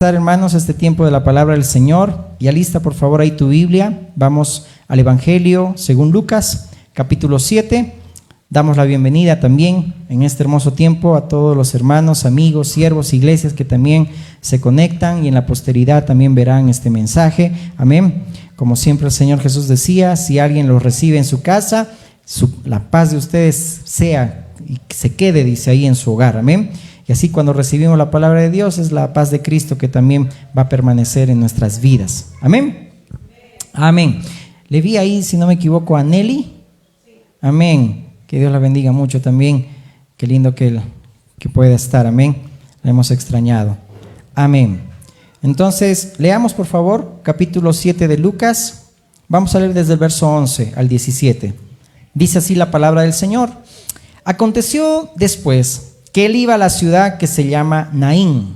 Hermanos, este tiempo de la palabra del Señor. Y alista por favor ahí tu Biblia. Vamos al Evangelio según Lucas, capítulo 7. Damos la bienvenida también en este hermoso tiempo a todos los hermanos, amigos, siervos, iglesias que también se conectan y en la posteridad también verán este mensaje. Amén. Como siempre el Señor Jesús decía, si alguien los recibe en su casa, la paz de ustedes sea y se quede, dice ahí, en su hogar. Amén. Y así cuando recibimos la palabra de Dios es la paz de Cristo que también va a permanecer en nuestras vidas. Amén. Amén. Le vi ahí, si no me equivoco, a Nelly. Amén. Que Dios la bendiga mucho también. Qué lindo que pueda estar. Amén. La hemos extrañado. Amén. Entonces, leamos por favor capítulo 7 de Lucas. Vamos a leer desde el verso 11 al 17. Dice así la palabra del Señor. Aconteció después que él iba a la ciudad que se llama Naín,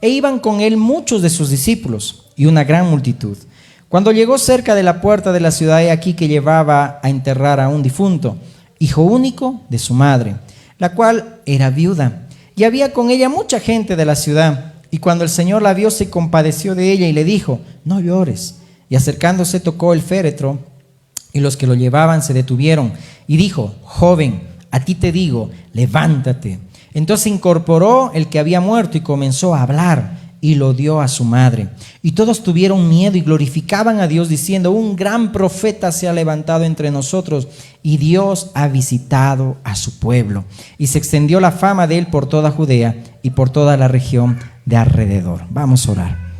e iban con él muchos de sus discípulos y una gran multitud. Cuando llegó cerca de la puerta de la ciudad, he aquí que llevaba a enterrar a un difunto, hijo único de su madre, la cual era viuda, y había con ella mucha gente de la ciudad. Y cuando el Señor la vio, se compadeció de ella y le dijo: no llores. Y acercándose tocó el féretro, y los que lo llevaban se detuvieron, y dijo: joven, a ti te digo, levántate. Entonces incorporó el que había muerto y comenzó a hablar, y lo dio a su madre. Y todos tuvieron miedo y glorificaban a Dios diciendo: un gran profeta se ha levantado entre nosotros, y Dios ha visitado a su pueblo. Y se extendió la fama de él por toda Judea y por toda la región de alrededor. Vamos a orar.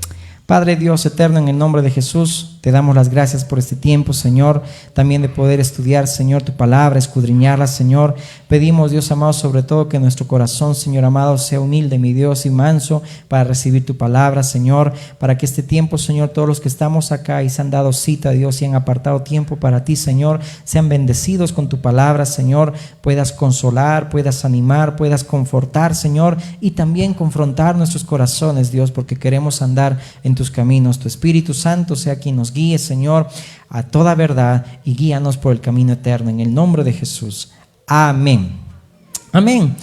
Padre Dios eterno, en el nombre de Jesús, te damos las gracias por este tiempo, Señor, también de poder estudiar, Señor, tu palabra, escudriñarla, Señor. Pedimos, Dios amado, sobre todo que nuestro corazón, Señor amado, sea humilde, mi Dios, y manso para recibir tu palabra, Señor, para que este tiempo, Señor, todos los que estamos acá y se han dado cita, Dios, y han apartado tiempo para ti, Señor, sean bendecidos con tu palabra, Señor, puedas consolar, puedas animar, puedas confortar, Señor, y también confrontar nuestros corazones, Dios, porque queremos andar en tus caminos. Tu Espíritu Santo sea quien nos guíe, Señor, a toda verdad, y guíanos por el camino eterno, en el nombre de Jesús. Amén. Amén.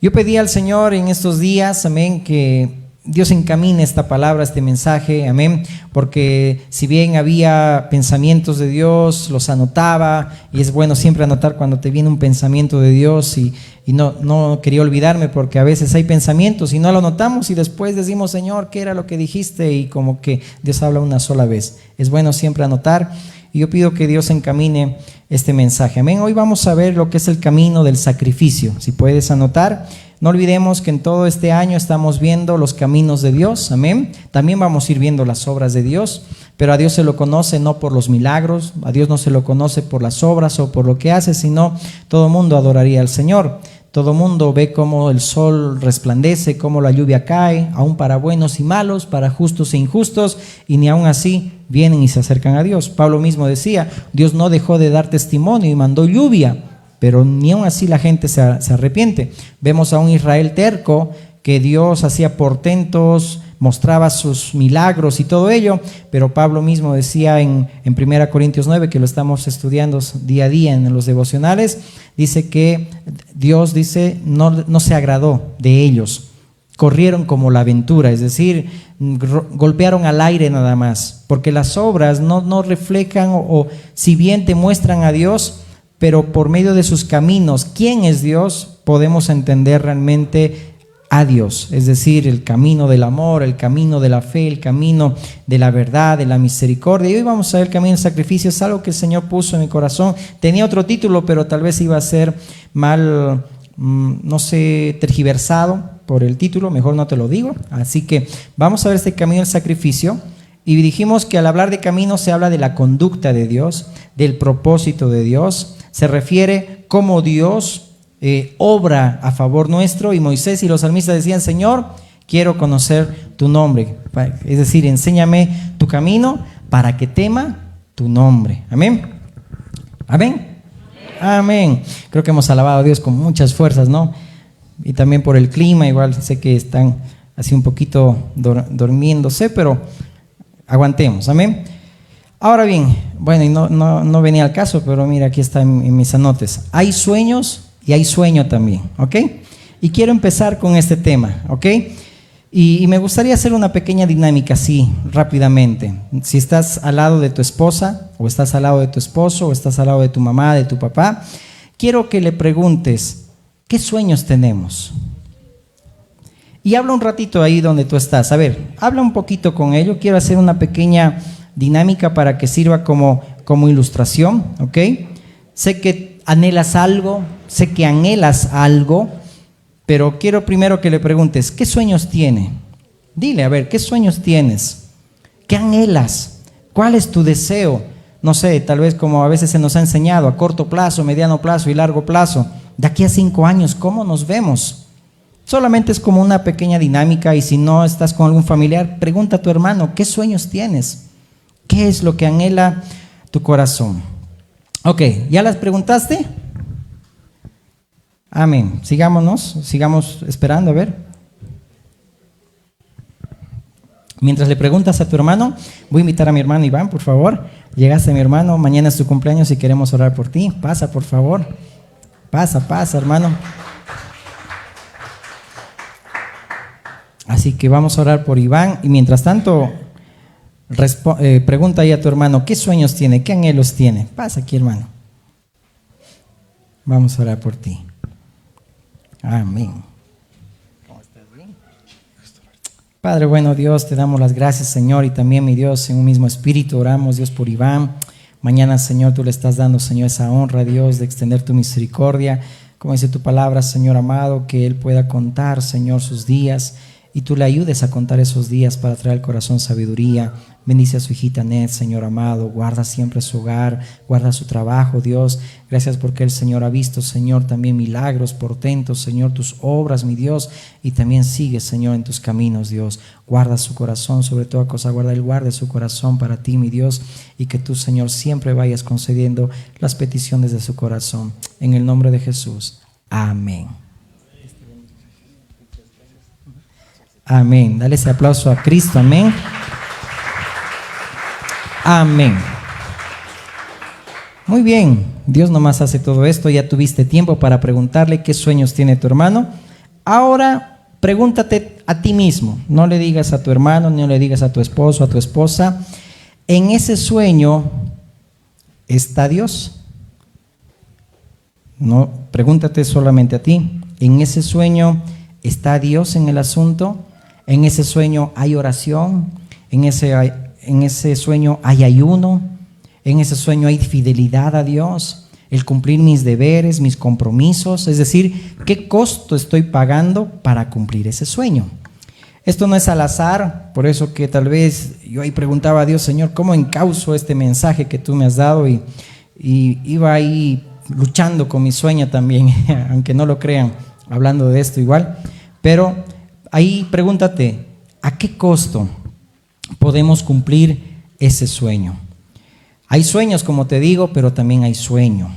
Yo pedí al Señor en estos días, amén, que Dios encamine esta palabra, este mensaje, amén, porque si bien había pensamientos de Dios, los anotaba, y es bueno siempre anotar cuando te viene un pensamiento de Dios, y no quería olvidarme, porque a veces hay pensamientos y no lo anotamos y después decimos: Señor, ¿qué era lo que dijiste? Y como que Dios habla una sola vez. Es bueno siempre anotar, y yo pido que Dios encamine este mensaje, amén. Hoy vamos a ver lo que es el camino del sacrificio. Si puedes anotar. No olvidemos que en todo este año estamos viendo los caminos de Dios, amén. También vamos a ir viendo las obras de Dios, pero a Dios se lo conoce no por los milagros, a Dios no se lo conoce por las obras o por lo que hace, sino todo mundo adoraría al Señor. Todo mundo ve cómo el sol resplandece, cómo la lluvia cae, aún para buenos y malos, para justos e injustos, y ni aún así vienen y se acercan a Dios. Pablo mismo decía: Dios no dejó de dar testimonio y mandó lluvia, pero ni aún así la gente se arrepiente. Vemos a un Israel terco, que Dios hacía portentos, mostraba sus milagros y todo ello, pero Pablo mismo decía en 1 Corintios 9, que lo estamos estudiando día a día en los devocionales, dice que Dios no se agradó de ellos. Corrieron como la aventura, es decir, golpearon al aire nada más, porque las obras no reflejan o si bien te muestran a Dios, pero por medio de sus caminos, ¿quién es Dios? Podemos entender realmente a Dios, es decir, el camino del amor, el camino de la fe, el camino de la verdad, de la misericordia. Y hoy vamos a ver el camino del sacrificio. Es algo que el Señor puso en mi corazón. Tenía otro título, pero tal vez iba a ser mal, tergiversado por el título, mejor no te lo digo. Así que vamos a ver este camino del sacrificio. Y dijimos que al hablar de camino se habla de la conducta de Dios, del propósito de Dios. Se refiere cómo Dios obra a favor nuestro, y Moisés y los salmistas decían: Señor, quiero conocer tu nombre, es decir, enséñame tu camino para que tema tu nombre. Amén. Amén. Amén. Creo que hemos alabado a Dios con muchas fuerzas, ¿no? Y también por el clima, igual sé que están así un poquito durmiéndose, pero aguantemos. Amén. Ahora bien, bueno, y no venía al caso, pero mira, aquí está en mis anotes. Hay sueños y hay sueño también, ¿ok? Y quiero empezar con este tema, ¿ok? Y me gustaría hacer una pequeña dinámica así, rápidamente. Si estás al lado de tu esposa, o estás al lado de tu esposo, o estás al lado de tu mamá, de tu papá, quiero que le preguntes, ¿qué sueños tenemos? Y habla un ratito ahí donde tú estás. A ver, habla un poquito con ellos. Quiero hacer una pequeña dinámica para que sirva como ilustración, ¿ok? Sé que anhelas algo, pero quiero primero que le preguntes, ¿qué sueños tiene? Dile, a ver, ¿qué sueños tienes? ¿Qué anhelas? ¿Cuál es tu deseo? No sé, tal vez como a veces se nos ha enseñado, a corto plazo, mediano plazo y largo plazo. De aquí a 5 años, ¿cómo nos vemos? Solamente es como una pequeña dinámica, y si no estás con algún familiar, pregunta a tu hermano, ¿qué sueños tienes? ¿Qué es lo que anhela tu corazón? Ok, ¿ya las preguntaste? Amén. Sigamos esperando, a ver. Mientras le preguntas a tu hermano, voy a invitar a mi hermano Iván, por favor. Llegaste, mi hermano, mañana es tu cumpleaños y queremos orar por ti. Pasa, por favor. Pasa, hermano. Así que vamos a orar por Iván, y mientras tanto, pregunta ahí a tu hermano, ¿qué sueños tiene? ¿Qué anhelos tiene? Pasa aquí, hermano. Vamos a orar por ti. Amén. ¿Cómo estás? ¿Bien? Padre bueno, Dios, te damos las gracias, Señor, y también, mi Dios, en un mismo espíritu oramos, Dios, por Iván. Mañana, Señor, tú le estás dando, Señor, esa honra, Dios, de extender tu misericordia, como dice tu palabra, Señor amado, que él pueda contar, Señor, sus días, y tú le ayudes a contar esos días para traer al corazón sabiduría. Bendice a su hijita Ned, Señor amado, guarda siempre su hogar, guarda su trabajo, Dios. Gracias porque el Señor ha visto, Señor, también milagros, portentos, Señor, tus obras, mi Dios, y también sigue, Señor, en tus caminos, Dios. Guarda su corazón, sobre toda cosa, guarde su corazón para ti, mi Dios, y que tú, Señor, siempre vayas concediendo las peticiones de su corazón. En el nombre de Jesús. Amén. Amén. Dale ese aplauso a Cristo. Amén. Amén. Muy bien. Dios nomás hace todo esto. Ya tuviste tiempo para preguntarle qué sueños tiene tu hermano. Ahora pregúntate a ti mismo. No le digas a tu hermano, no le digas a tu esposo, a tu esposa. ¿En ese sueño está Dios? No, pregúntate solamente a ti. ¿En ese sueño está Dios en el asunto? ¿En ese sueño hay oración? ¿En ese sueño hay ayuno? ¿En ese sueño hay fidelidad a Dios? ¿El cumplir mis deberes, mis compromisos? Es decir, ¿qué costo estoy pagando para cumplir ese sueño? Esto no es al azar, por eso que tal vez yo ahí preguntaba a Dios, Señor, ¿cómo encauzo este mensaje que tú me has dado? Y iba ahí luchando con mi sueño también, aunque no lo crean, hablando de esto igual. Pero ahí pregúntate, ¿a qué costo podemos cumplir ese sueño? Hay sueños, como te digo, pero también hay sueño.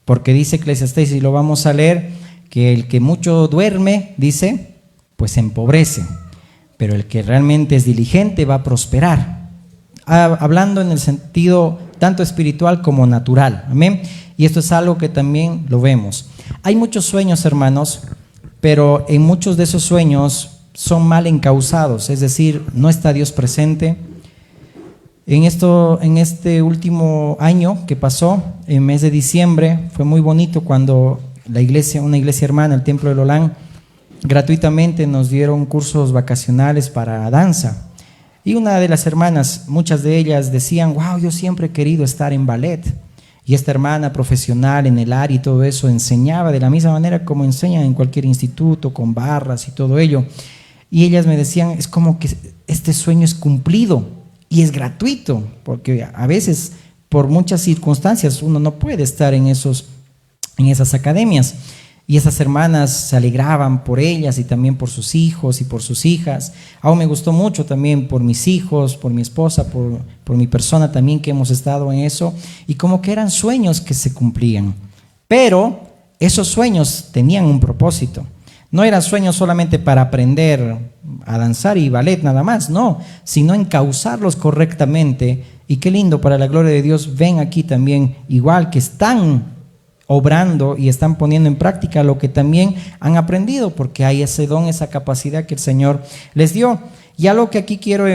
Porque dice Eclesiastés, y lo vamos a leer, que el que mucho duerme, dice, pues empobrece. Pero el que realmente es diligente va a prosperar. Hablando en el sentido tanto espiritual como natural. Amén. Y esto es algo que también lo vemos. Hay muchos sueños, hermanos, pero en muchos de esos sueños son mal encauzados, es decir, no está Dios presente. En este último año que pasó, en mes de diciembre, fue muy bonito cuando una iglesia hermana, el Templo de Lolán, gratuitamente nos dieron cursos vacacionales para danza. Y una de las hermanas, muchas de ellas decían, wow, yo siempre he querido estar en ballet. Y esta hermana profesional en el área y todo eso enseñaba de la misma manera como enseñan en cualquier instituto, con barras y todo ello. Y ellas me decían, es como que este sueño es cumplido y es gratuito, porque a veces por muchas circunstancias uno no puede estar en esas academias. Y esas hermanas se alegraban por ellas y también por sus hijos y por sus hijas. Aún me gustó mucho también por mis hijos, por mi esposa, por mi persona también, que hemos estado en eso. Y como que eran sueños que se cumplían. Pero esos sueños tenían un propósito. No eran sueños solamente para aprender a danzar y ballet nada más, no, sino encauzarlos correctamente. Y qué lindo, para la gloria de Dios, ven aquí también, igual que están obrando y están poniendo en práctica lo que también han aprendido, porque hay ese don, esa capacidad que el Señor les dio. Y algo que aquí quiero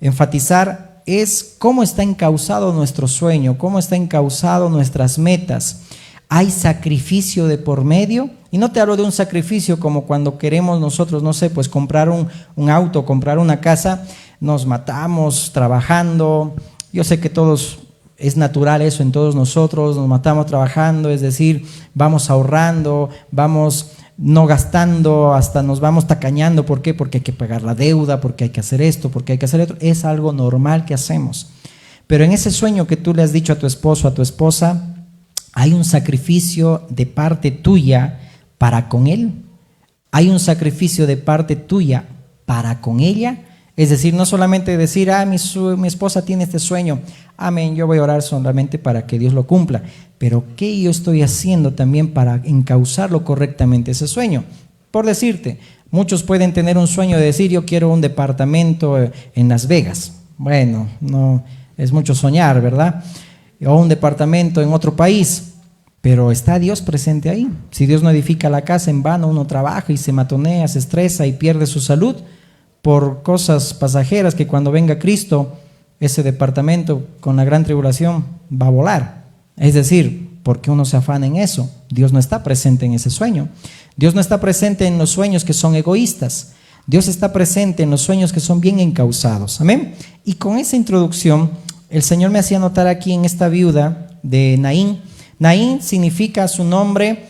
enfatizar es cómo está encauzado nuestro sueño, cómo está encauzado nuestras metas. Hay sacrificio de por medio, y no te hablo de un sacrificio como cuando queremos nosotros, no sé, pues comprar un auto, comprar una casa, nos matamos trabajando. Yo sé que todos, es natural eso en todos nosotros, nos matamos trabajando, es decir, vamos ahorrando, vamos no gastando, hasta nos vamos tacañando. ¿Por qué? Porque hay que pagar la deuda, porque hay que hacer esto, porque hay que hacer otro. Es algo normal que hacemos. Pero en ese sueño que tú le has dicho a tu esposo, a tu esposa, hay un sacrificio de parte tuya para con él. Hay un sacrificio de parte tuya para con ella. Es decir, no solamente decir, mi esposa tiene este sueño, amén, yo voy a orar solamente para que Dios lo cumpla. Pero ¿qué yo estoy haciendo también para encauzarlo correctamente ese sueño? Por decirte, muchos pueden tener un sueño de decir, yo quiero un departamento en Las Vegas. Bueno, no es mucho soñar, ¿verdad? O un departamento en otro país, pero ¿está Dios presente ahí? Si Dios no edifica la casa, en vano uno trabaja y se matonea, se estresa y pierde su salud por cosas pasajeras, que cuando venga Cristo, ese departamento con la gran tribulación va a volar. Es decir, ¿por qué uno se afana en eso? Dios no está presente en ese sueño. Dios no está presente en los sueños que son egoístas. Dios está presente en los sueños que son bien encauzados. Amén. Y con esa introducción, el Señor me hacía notar aquí en esta viuda de Naín. Naín significa su nombre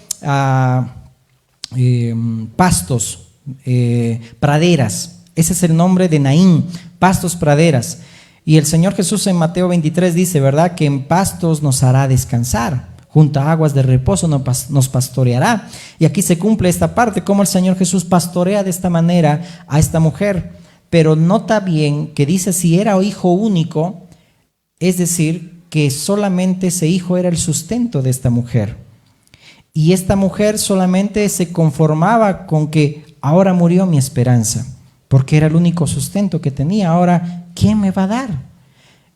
pastos, praderas. Ese es el nombre de Naín, pastos, praderas. Y el Señor Jesús en Mateo 23 dice, ¿verdad?, que en pastos nos hará descansar, junto a aguas de reposo nos pastoreará. Y aquí se cumple esta parte, cómo el Señor Jesús pastorea de esta manera a esta mujer. Pero nota bien que dice si era hijo único, es decir, que solamente ese hijo era el sustento de esta mujer. Y esta mujer solamente se conformaba con que ahora murió mi esperanza, porque era el único sustento que tenía. Ahora, ¿quién me va a dar?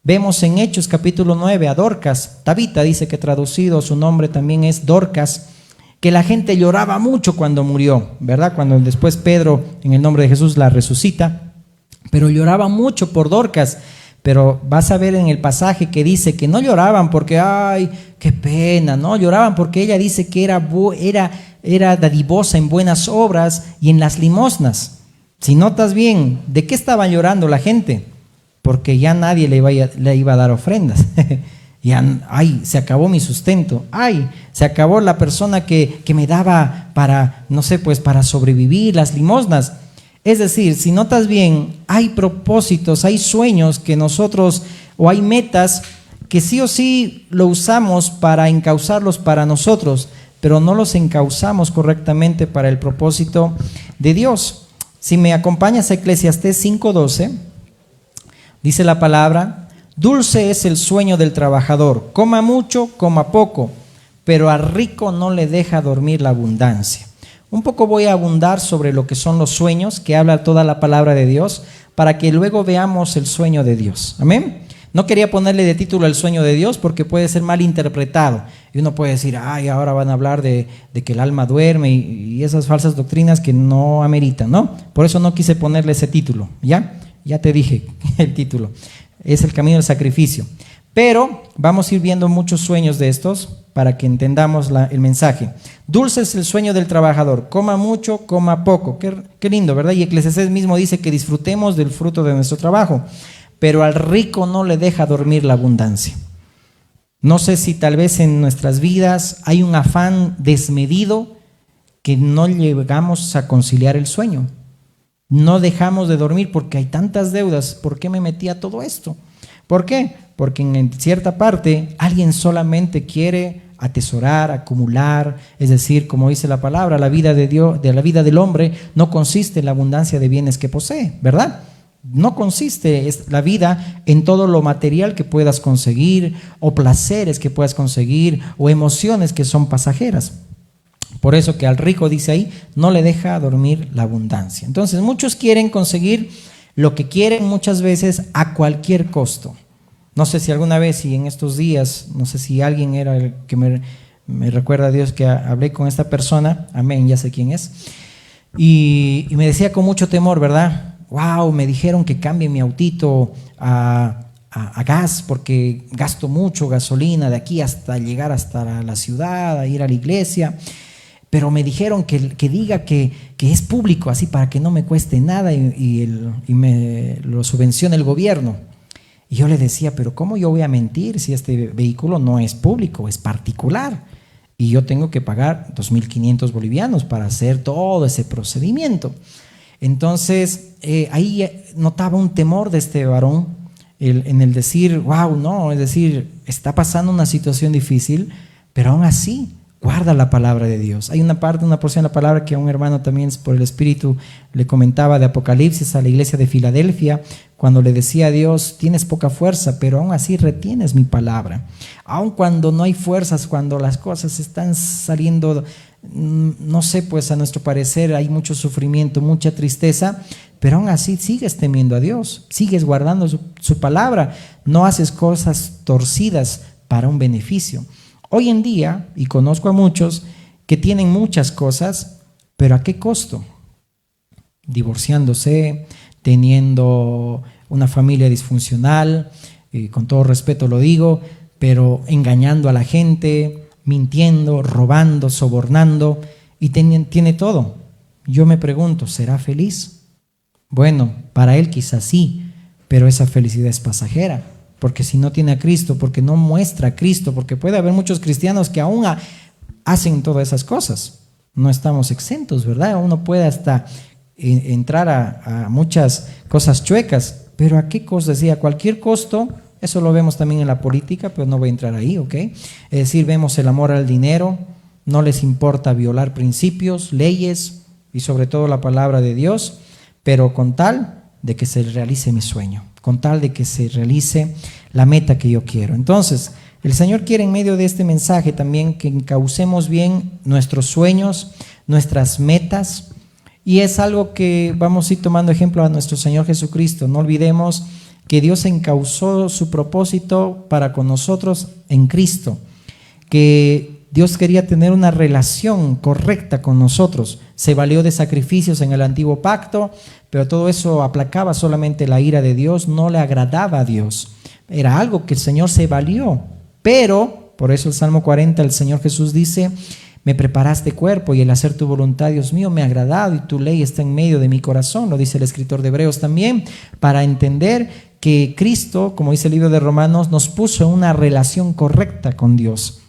Vemos en Hechos capítulo 9 a Dorcas. Tabita dice que traducido su nombre también es Dorcas, que la gente lloraba mucho cuando murió, ¿verdad? Cuando después Pedro en el nombre de Jesús la resucita, pero lloraba mucho por Dorcas. Pero vas a ver en el pasaje que dice que no lloraban porque, ay, qué pena, no, lloraban porque ella dice que era dadivosa en buenas obras y en las limosnas. Si notas bien, ¿de qué estaba llorando la gente? Porque ya nadie le iba a dar ofrendas. Ya, ay, se acabó mi sustento. Ay, se acabó la persona que me daba para, no sé, pues para sobrevivir, las limosnas. Es decir, si notas bien, hay propósitos, hay sueños que nosotros, o hay metas que sí o sí lo usamos para encauzarlos para nosotros, pero no los encauzamos correctamente para el propósito de Dios. Si me acompañas a Eclesiastés 5:12, dice la palabra, dulce es el sueño del trabajador, coma mucho, coma poco, pero al rico no le deja dormir la abundancia. Un poco voy a abundar sobre lo que son los sueños, que habla toda la palabra de Dios, para que luego veamos el sueño de Dios. Amén. No quería ponerle de título el sueño de Dios porque puede ser mal interpretado. Y uno puede decir, ay, ahora van a hablar de que el alma duerme y esas falsas doctrinas que no ameritan, ¿no? Por eso no quise ponerle ese título, ¿ya? Ya te dije el título. Es el camino del sacrificio. Pero vamos a ir viendo muchos sueños de estos para que entendamos el mensaje. Dulce es el sueño del trabajador, coma mucho, coma poco. Qué lindo, ¿verdad? Y Eclesiastés mismo dice que disfrutemos del fruto de nuestro trabajo, pero al rico no le deja dormir la abundancia. No sé si tal vez en nuestras vidas hay un afán desmedido que no llegamos a conciliar el sueño. No dejamos de dormir porque hay tantas deudas. ¿Por qué me metí a todo esto? ¿Por qué? Porque en cierta parte alguien solamente quiere atesorar, acumular, es decir, como dice la palabra, la vida de Dios, de la vida del hombre no consiste en la abundancia de bienes que posee, ¿verdad? No consiste la vida en todo lo material que puedas conseguir, o placeres que puedas conseguir, o emociones que son pasajeras. Por eso que al rico, dice ahí, no le deja dormir la abundancia. Entonces muchos quieren conseguir lo que quieren muchas veces a cualquier costo. No sé si alguna vez y en estos días, no sé si alguien era el que me recuerda a Dios que hablé con esta persona, amén, ya sé quién es, y me decía con mucho temor, ¿verdad? Wow, me dijeron que cambie mi autito a gas porque gasto mucho gasolina de aquí hasta llegar hasta la ciudad, a ir a la iglesia. Pero me dijeron que diga que es público, así para que no me cueste nada y me lo subvencione el gobierno. Y yo le decía, pero ¿cómo yo voy a mentir si este vehículo no es público, es particular? Y yo tengo que pagar 2.500 bolivianos para hacer todo ese procedimiento. Entonces, ahí notaba un temor de este varón en el decir, wow, no, es decir, está pasando una situación difícil, pero aún así guarda la palabra de Dios. Hay una porción de la palabra que a un hermano también por el Espíritu le comentaba de Apocalipsis a la iglesia de Filadelfia, cuando le decía a Dios, tienes poca fuerza, pero aún así retienes mi palabra. Aun cuando no hay fuerzas, cuando las cosas están saliendo, no sé, pues a nuestro parecer hay mucho sufrimiento, mucha tristeza, pero aún así sigues temiendo a Dios, sigues guardando su palabra, no haces cosas torcidas para un beneficio. Hoy en día, y conozco a muchos que tienen muchas cosas, pero ¿a qué costo? Divorciándose, teniendo una familia disfuncional, con todo respeto lo digo, pero engañando a la gente, mintiendo, robando, sobornando, y tiene todo. Yo me pregunto, ¿será feliz? Bueno, para él quizás sí, pero esa felicidad es pasajera. Porque si no tiene a Cristo, porque no muestra a Cristo, porque puede haber muchos cristianos que aún hacen todas esas cosas. No estamos exentos, ¿verdad? Uno puede hasta entrar a muchas cosas chuecas, pero ¿a qué costo? Decía, a cualquier costo. Eso lo vemos también en la política, pero no voy a entrar ahí, ¿ok? Es decir, vemos el amor al dinero, no les importa violar principios, leyes y sobre todo la palabra de Dios, pero con tal de que se realice mi sueño, con tal de que se realice la meta que yo quiero. Entonces, el Señor quiere en medio de este mensaje también que encaucemos bien nuestros sueños, nuestras metas, y es algo que vamos a ir tomando ejemplo a nuestro Señor Jesucristo. No olvidemos que Dios encauzó su propósito para con nosotros en Cristo, que Dios quería tener una relación correcta con nosotros. Se valió de sacrificios en el antiguo pacto, pero todo eso aplacaba solamente la ira de Dios, no le agradaba a Dios. Era algo que el Señor se valió, pero por eso el Salmo 40, el Señor Jesús dice, me preparaste cuerpo y el hacer tu voluntad, Dios mío, me ha agradado y tu ley está en medio de mi corazón. Lo dice el escritor de Hebreos también, para entender que Cristo, como dice el libro de Romanos, nos puso en una relación correcta con Dios.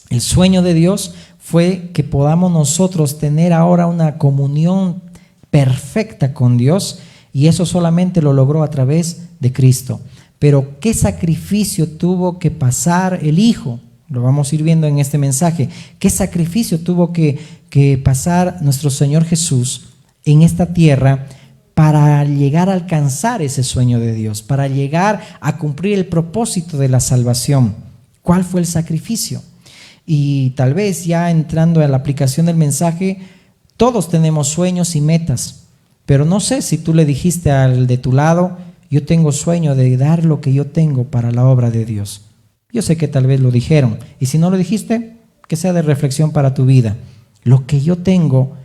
El sueño de Dios fue que podamos nosotros tener ahora una comunión perfecta con Dios, y eso solamente lo logró a través de Cristo. Pero ¿qué sacrificio tuvo que pasar el Hijo? Lo vamos a ir viendo en este mensaje. ¿Qué sacrificio tuvo que pasar nuestro Señor Jesús en esta tierra para llegar a alcanzar ese sueño de Dios, para llegar a cumplir el propósito de la salvación? ¿Cuál fue el sacrificio? Y tal vez ya entrando a la aplicación del mensaje, todos tenemos sueños y metas, pero no sé si tú le dijiste al de tu lado, yo tengo sueño de dar lo que yo tengo para la obra de Dios. Yo sé que tal vez lo dijeron, y si no lo dijiste, que sea de reflexión para tu vida. Lo que yo tengo,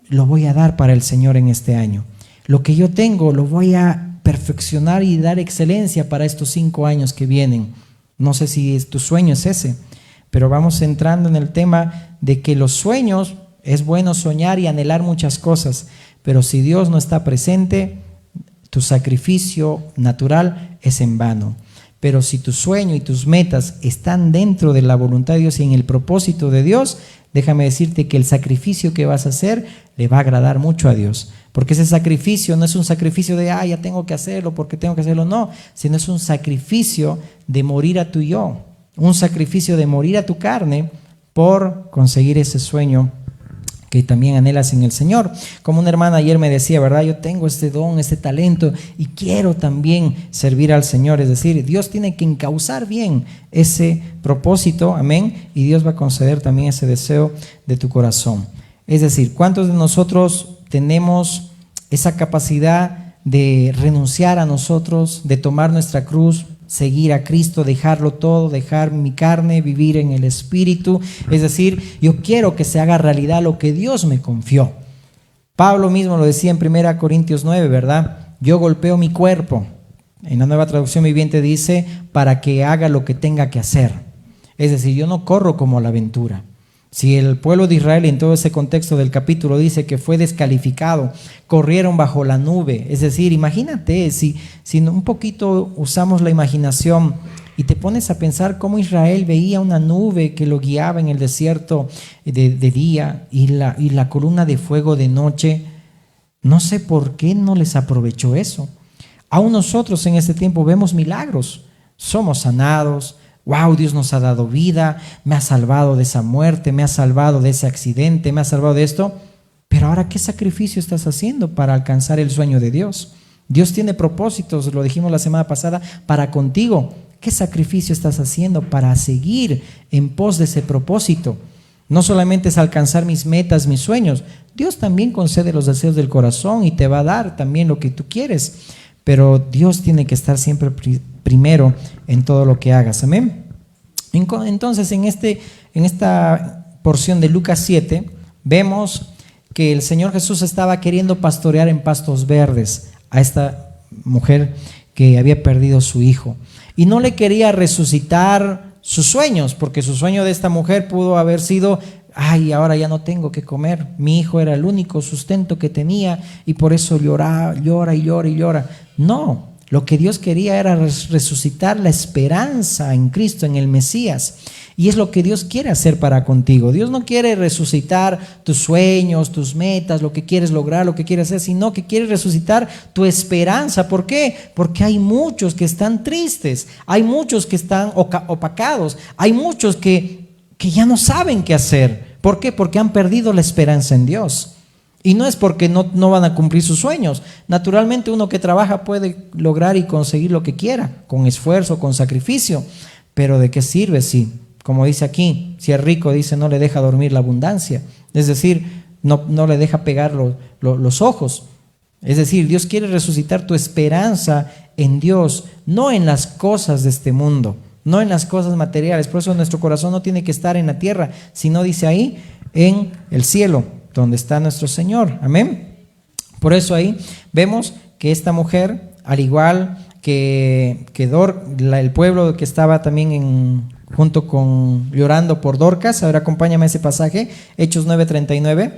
lo voy a dar para el Señor en este año. Lo que yo tengo, lo voy a perfeccionar y dar excelencia para estos 5 años que vienen. No sé si tu sueño es ese, pero vamos entrando en el tema de que los sueños, es bueno soñar y anhelar muchas cosas, pero si Dios no está presente, tu sacrificio natural es en vano. Pero si tu sueño y tus metas están dentro de la voluntad de Dios y en el propósito de Dios, déjame decirte que el sacrificio que vas a hacer le va a agradar mucho a Dios. Porque ese sacrificio no es un sacrificio de, ya tengo que hacerlo porque tengo que hacerlo, no, sino es un sacrificio de morir a tu yo, un sacrificio de morir a tu carne por conseguir ese sueño que también anhelas en el Señor. Como una hermana ayer me decía, ¿verdad? Yo tengo este don, este talento y quiero también servir al Señor. Es decir, Dios tiene que encauzar bien ese propósito, amén, y Dios va a conceder también ese deseo de tu corazón. Es decir, ¿cuántos de nosotros tenemos esa capacidad de renunciar a nosotros, de tomar nuestra cruz seguir a Cristo, dejarlo todo, dejar mi carne, vivir en el Espíritu. Es decir, yo quiero que se haga realidad lo que Dios me confió. Pablo mismo lo decía en 1 Corintios 9, ¿verdad? Yo golpeo mi cuerpo. En la Nueva Traducción Viviente dice, para que haga lo que tenga que hacer. Es decir, yo no corro como la aventura. Si el pueblo de Israel en todo ese contexto del capítulo dice que fue descalificado, corrieron bajo la nube, es decir, imagínate, si un poquito usamos la imaginación y te pones a pensar cómo Israel veía una nube que lo guiaba en el desierto de día y la columna de fuego de noche, no sé por qué no les aprovechó eso. Aún nosotros en este tiempo vemos milagros, somos sanados. Wow, Dios nos ha dado vida, me ha salvado de esa muerte, me ha salvado de ese accidente, me ha salvado de esto. Pero ahora, ¿qué sacrificio estás haciendo para alcanzar el sueño de Dios? Dios tiene propósitos, lo dijimos la semana pasada, para contigo. ¿Qué sacrificio estás haciendo para seguir en pos de ese propósito? No solamente es alcanzar mis metas, mis sueños. Dios también concede los deseos del corazón y te va a dar también lo que tú quieres. Pero Dios tiene que estar siempre primero en todo lo que hagas. Amén. Entonces, en esta porción de Lucas 7, vemos que el Señor Jesús estaba queriendo pastorear en pastos verdes a esta mujer que había perdido su hijo. Y no le quería resucitar sus sueños, porque su sueño de esta mujer pudo haber sido: ay, ahora ya no tengo que comer, mi hijo era el único sustento que tenía y por eso llora y llora. No. Lo que Dios quería era resucitar la esperanza en Cristo, en el Mesías. Y es lo que Dios quiere hacer para contigo. Dios no quiere resucitar tus sueños, tus metas, lo que quieres lograr, lo que quieres hacer, sino que quiere resucitar tu esperanza. ¿Por qué? Porque hay muchos que están tristes, hay muchos que están opacados, hay muchos que ya no saben qué hacer. ¿Por qué? Porque han perdido la esperanza en Dios. Y no es porque no van a cumplir sus sueños. Naturalmente uno que trabaja puede lograr y conseguir lo que quiera, con esfuerzo, con sacrificio. Pero ¿de qué sirve si, como dice aquí, si es rico, dice, no le deja dormir la abundancia? Es decir, no le deja pegar los ojos. Es decir, Dios quiere resucitar tu esperanza en Dios, no en las cosas de este mundo, no en las cosas materiales. Por eso nuestro corazón no tiene que estar en la tierra, sino dice ahí, en el cielo, donde está nuestro Señor. Amén. Por eso ahí vemos que esta mujer, al igual que el pueblo que estaba también junto con llorando por Dorcas, ahora acompáñame a ese pasaje, Hechos 9:39,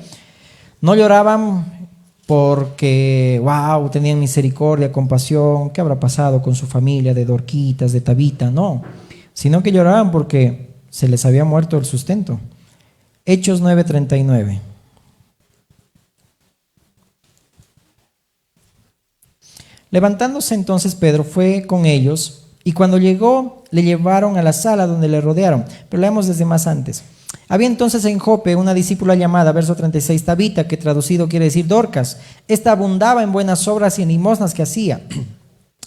no lloraban porque, wow, tenían misericordia, compasión, ¿qué habrá pasado con su familia de Dorquitas, de Tabita? No, sino que lloraban porque se les había muerto el sustento. Hechos 9:39. Levantándose entonces Pedro fue con ellos y cuando llegó le llevaron a la sala donde le rodearon. Pero leemos desde más antes. Había entonces en Jope una discípula llamada, verso 36, Tabita, que traducido quiere decir Dorcas. Esta abundaba en buenas obras y en limosnas que hacía.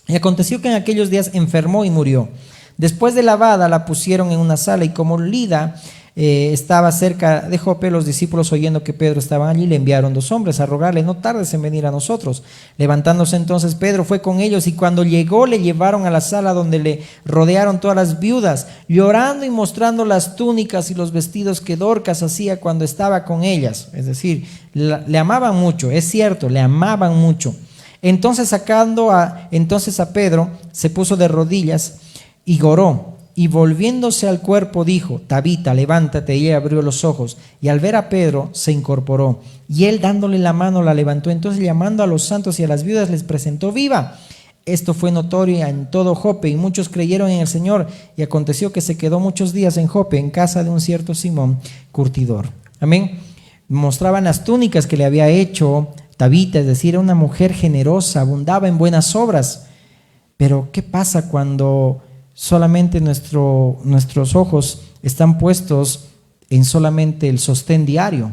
Y aconteció que en aquellos días enfermó y murió. Después de lavada la pusieron en una sala y como Lida estaba cerca de Jope, los discípulos oyendo que Pedro estaba allí le enviaron 2 hombres a rogarle: no tardes en venir a nosotros. Levantándose entonces Pedro fue con ellos y cuando llegó le llevaron a la sala donde le rodearon todas las viudas, llorando y mostrando las túnicas y los vestidos que Dorcas hacía cuando estaba con ellas. Es decir, le amaban mucho, es cierto, le amaban mucho. Entonces entonces a Pedro se puso de rodillas y oró. Y volviéndose al cuerpo dijo: Tabita, levántate. Y ella abrió los ojos y al ver a Pedro se incorporó y él dándole la mano la levantó. Entonces llamando a los santos y a las viudas les presentó viva. Esto fue notorio en todo Jope y muchos creyeron en el Señor. Y aconteció que se quedó muchos días en Jope, en casa de un cierto Simón curtidor. Amén. Mostraban las túnicas que le había hecho Tabita, es decir, era una mujer generosa, abundaba en buenas obras. Pero ¿qué pasa cuando solamente nuestros ojos están puestos en solamente el sostén diario?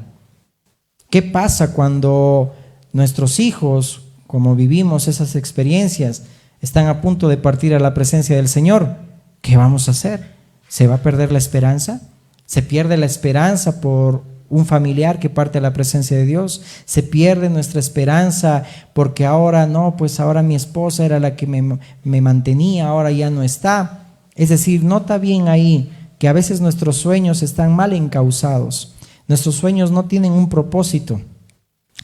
¿Qué pasa cuando nuestros hijos, como vivimos esas experiencias, están a punto de partir a la presencia del Señor? ¿Qué vamos a hacer? ¿Se va a perder la esperanza? ¿Se pierde la esperanza por un familiar que parte a la presencia de Dios, se pierde nuestra esperanza porque ahora no, pues ahora mi esposa era la que me mantenía, ahora ya no está. Es decir, nota bien ahí que a veces nuestros sueños están mal encauzados. Nuestros sueños no tienen un propósito.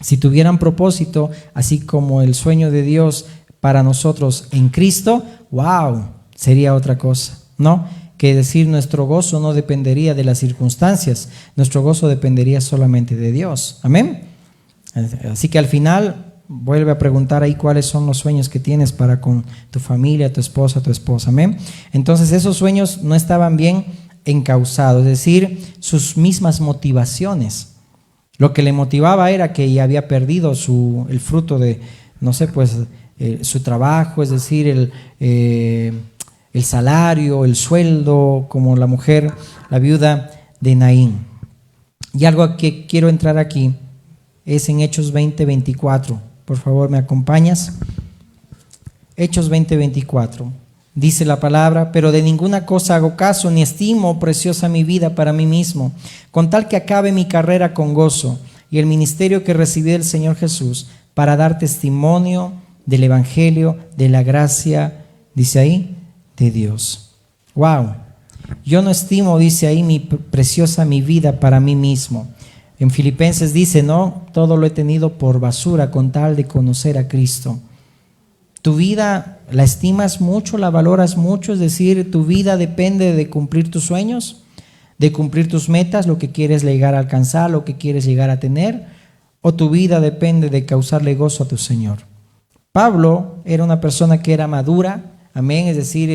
Si tuvieran propósito, así como el sueño de Dios para nosotros en Cristo, wow, sería otra cosa, ¿no? Que decir, nuestro gozo no dependería de las circunstancias, nuestro gozo dependería solamente de Dios. Amén. Así que al final vuelve a preguntar ahí cuáles son los sueños que tienes para con tu familia, tu esposa. Amén. Entonces esos sueños no estaban bien encausados, es decir, sus mismas motivaciones. Lo que le motivaba era que ya había perdido el fruto de, no sé, pues su trabajo, es decir, el salario, el sueldo, como la mujer, la viuda de Naín. Y algo que quiero entrar aquí es en Hechos 20:24. Por favor, ¿me acompañas? Hechos 20:24. Dice la palabra: pero de ninguna cosa hago caso, ni estimo preciosa mi vida para mí mismo, con tal que acabe mi carrera con gozo y el ministerio que recibí del Señor Jesús, para dar testimonio del evangelio, de la gracia, dice ahí, de Dios. Wow. Yo no estimo, dice ahí, preciosa mi vida para mí mismo. En Filipenses dice, no, todo lo he tenido por basura con tal de conocer a Cristo. Tu vida la estimas mucho, la valoras mucho, es decir, tu vida depende de cumplir tus sueños, de cumplir tus metas, lo que quieres llegar a alcanzar, lo que quieres llegar a tener, o tu vida depende de causarle gozo a tu Señor. Pablo era una persona que era madura, amén, es decir,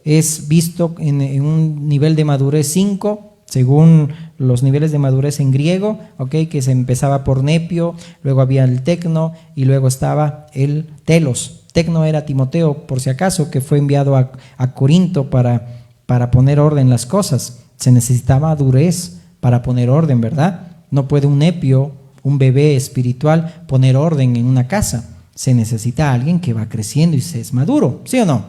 es visto en un nivel de madurez 5, según los niveles de madurez en griego, okay, que se empezaba por nepio, luego había el tecno y luego estaba el telos. Tecno era Timoteo, por si acaso, que fue enviado a Corinto para poner orden en las cosas. Se necesitaba madurez para poner orden, ¿verdad? No puede un nepio, un bebé espiritual, poner orden en una casa. Se necesita alguien que va creciendo y se es maduro, ¿sí o no?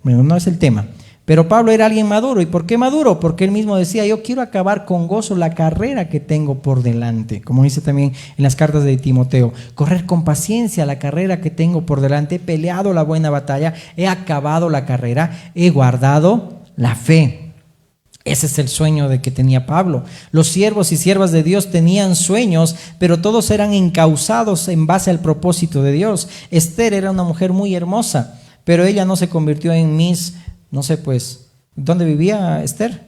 Bueno, no es el tema. Pero Pablo era alguien maduro. ¿Y por qué maduro? Porque él mismo decía, yo quiero acabar con gozo la carrera que tengo por delante. Como dice también en las cartas de Timoteo, correr con paciencia la carrera que tengo por delante. He peleado la buena batalla, he acabado la carrera, he guardado la fe. Ese es el sueño de que tenía Pablo. Los siervos y siervas de Dios tenían sueños, pero todos eran encausados en base al propósito de Dios. Esther era una mujer muy hermosa, pero ella no se convirtió en no sé, pues, ¿dónde vivía Esther?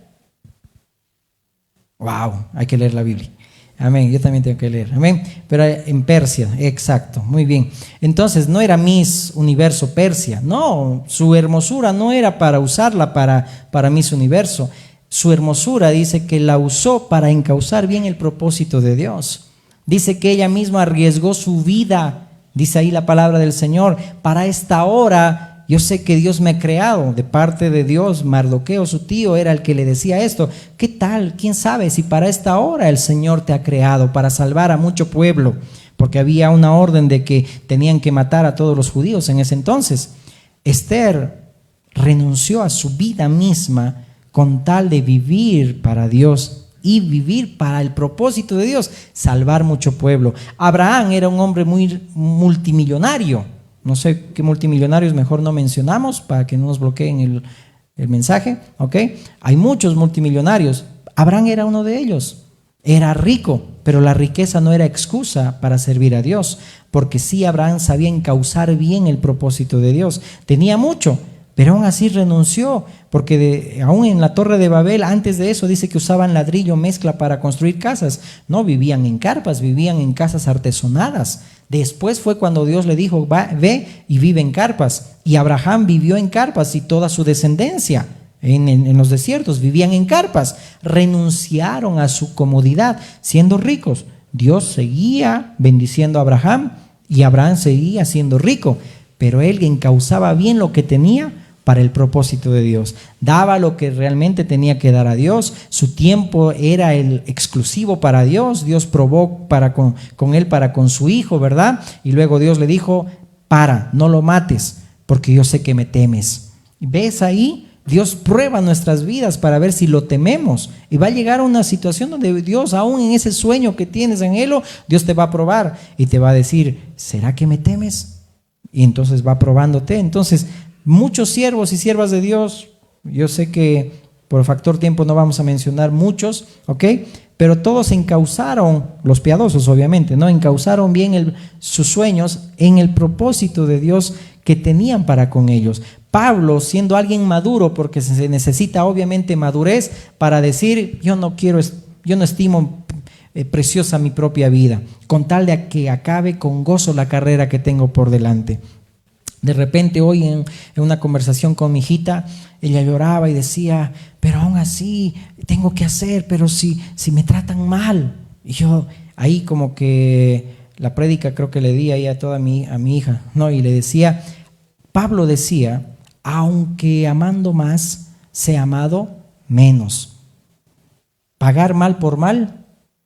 Wow, hay que leer la Biblia. Amén, yo también tengo que leer. Amén, pero en Persia, exacto, muy bien. Entonces, no era Miss Universo Persia, no, su hermosura no era para usarla para Miss Universo. Su hermosura dice que la usó para encauzar bien el propósito de Dios. Dice que ella misma arriesgó su vida, dice ahí la palabra del Señor, para esta hora. Yo sé que Dios me ha creado, de parte de Dios. Mardoqueo, su tío, era el que le decía esto. ¿Qué tal? ¿Quién sabe si para esta hora el Señor te ha creado para salvar a mucho pueblo? Porque había una orden de que tenían que matar a todos los judíos en ese entonces. Esther renunció a su vida misma con tal de vivir para Dios y vivir para el propósito de Dios, salvar mucho pueblo. Abraham era un hombre muy multimillonario. No sé qué multimillonarios mejor no mencionamos para que no nos bloqueen el mensaje, ¿ok? Hay muchos multimillonarios. Abraham era uno de ellos. Era rico, pero la riqueza no era excusa para servir a Dios, porque sí, Abraham sabía encauzar bien el propósito de Dios. Tenía mucho, pero aún así renunció, porque aún en la Torre de Babel, antes de eso, dice que usaban ladrillo mezcla para construir casas. No vivían en carpas, vivían en casas artesonadas. Después fue cuando Dios le dijo, ve y vive en carpas. Y Abraham vivió en carpas y toda su descendencia en los desiertos vivían en carpas. Renunciaron a su comodidad siendo ricos. Dios seguía bendiciendo a Abraham y Abraham seguía siendo rico. Pero él encauzaba bien lo que tenía para el propósito de Dios. Daba lo que realmente tenía que dar a Dios. Su tiempo era el exclusivo para Dios. Dios probó con él para con su hijo, ¿verdad? Y luego Dios le dijo, no lo mates, porque yo sé que me temes. ¿Ves ahí Dios prueba nuestras vidas para ver si lo tememos. Y va a llegar a una situación donde Dios, aún en ese sueño que tienes, anhelo, Dios te va a probar y te va a decir, ¿será que me temes? Y entonces va probándote. Entonces, muchos siervos y siervas de Dios, yo sé que por factor tiempo no vamos a mencionar muchos, ¿ok? Pero todos encauzaron, los piadosos obviamente, ¿no? Encauzaron bien sus sueños en el propósito de Dios que tenían para con ellos. Pablo, siendo alguien maduro, porque se necesita obviamente madurez para decir, yo no estimo preciosa mi propia vida, con tal de que acabe con gozo la carrera que tengo por delante. De repente hoy en una conversación con mi hijita, ella lloraba y decía, pero aún así tengo que hacer, pero si me tratan mal. Y yo ahí como que la prédica creo que le di ahí a mi hija, ¿no? Y le decía, Pablo decía, aunque amando más, sea amado menos. Pagar mal por mal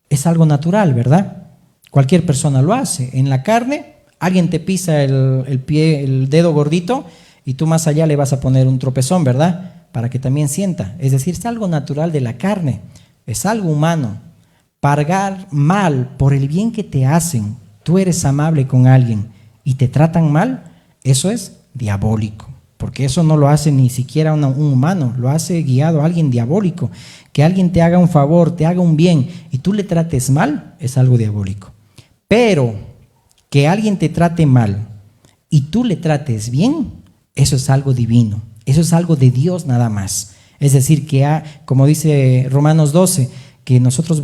es algo natural, ¿verdad? Cualquier persona lo hace. En la carne, alguien te pisa el dedo gordito y tú más allá le vas a poner un tropezón, ¿verdad? Para que también sienta. Es decir, es algo natural de la carne, es algo humano. Pagar mal por el bien que te hacen, tú eres amable con alguien y te tratan mal, eso es diabólico. Porque eso no lo hace ni siquiera un humano, lo hace guiado a alguien diabólico. Que alguien te haga un favor, te haga un bien y tú le trates mal, es algo diabólico. Pero que alguien te trate mal y tú le trates bien, eso es algo divino, eso es algo de Dios nada más. Es decir, que como dice Romanos 12, que nosotros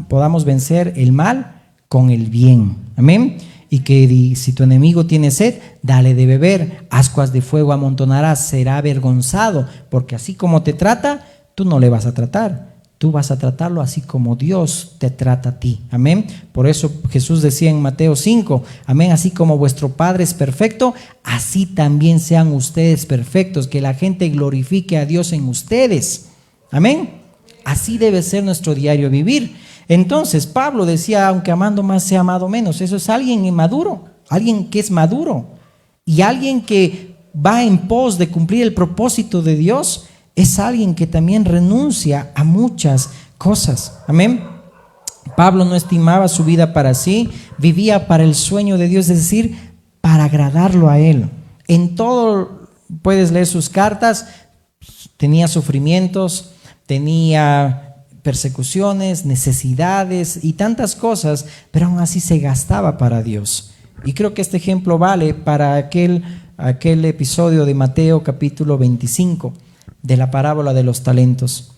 podamos vencer el mal con el bien. Amén. Y que si tu enemigo tiene sed, dale de beber, ascuas de fuego amontonarás, será avergonzado, porque así como te trata, tú no le vas a tratar, tú vas a tratarlo así como Dios te trata a ti. Amén. Por eso Jesús decía en Mateo 5, amén, así como vuestro Padre es perfecto, así también sean ustedes perfectos, que la gente glorifique a Dios en ustedes. Amén. Así debe ser nuestro diario vivir. Entonces Pablo decía, aunque amando más sea amado menos. Eso es alguien inmaduro, alguien que es maduro y alguien que va en pos de cumplir el propósito de Dios. Es alguien que también renuncia a muchas cosas. Amén. Pablo no estimaba su vida para sí, vivía para el sueño de Dios, es decir, para agradarlo a Él. En todo puedes leer sus cartas, tenía sufrimientos, tenía persecuciones, necesidades y tantas cosas, pero aún así se gastaba para Dios. Y creo que este ejemplo vale para aquel episodio de Mateo capítulo 25, de la parábola de los talentos,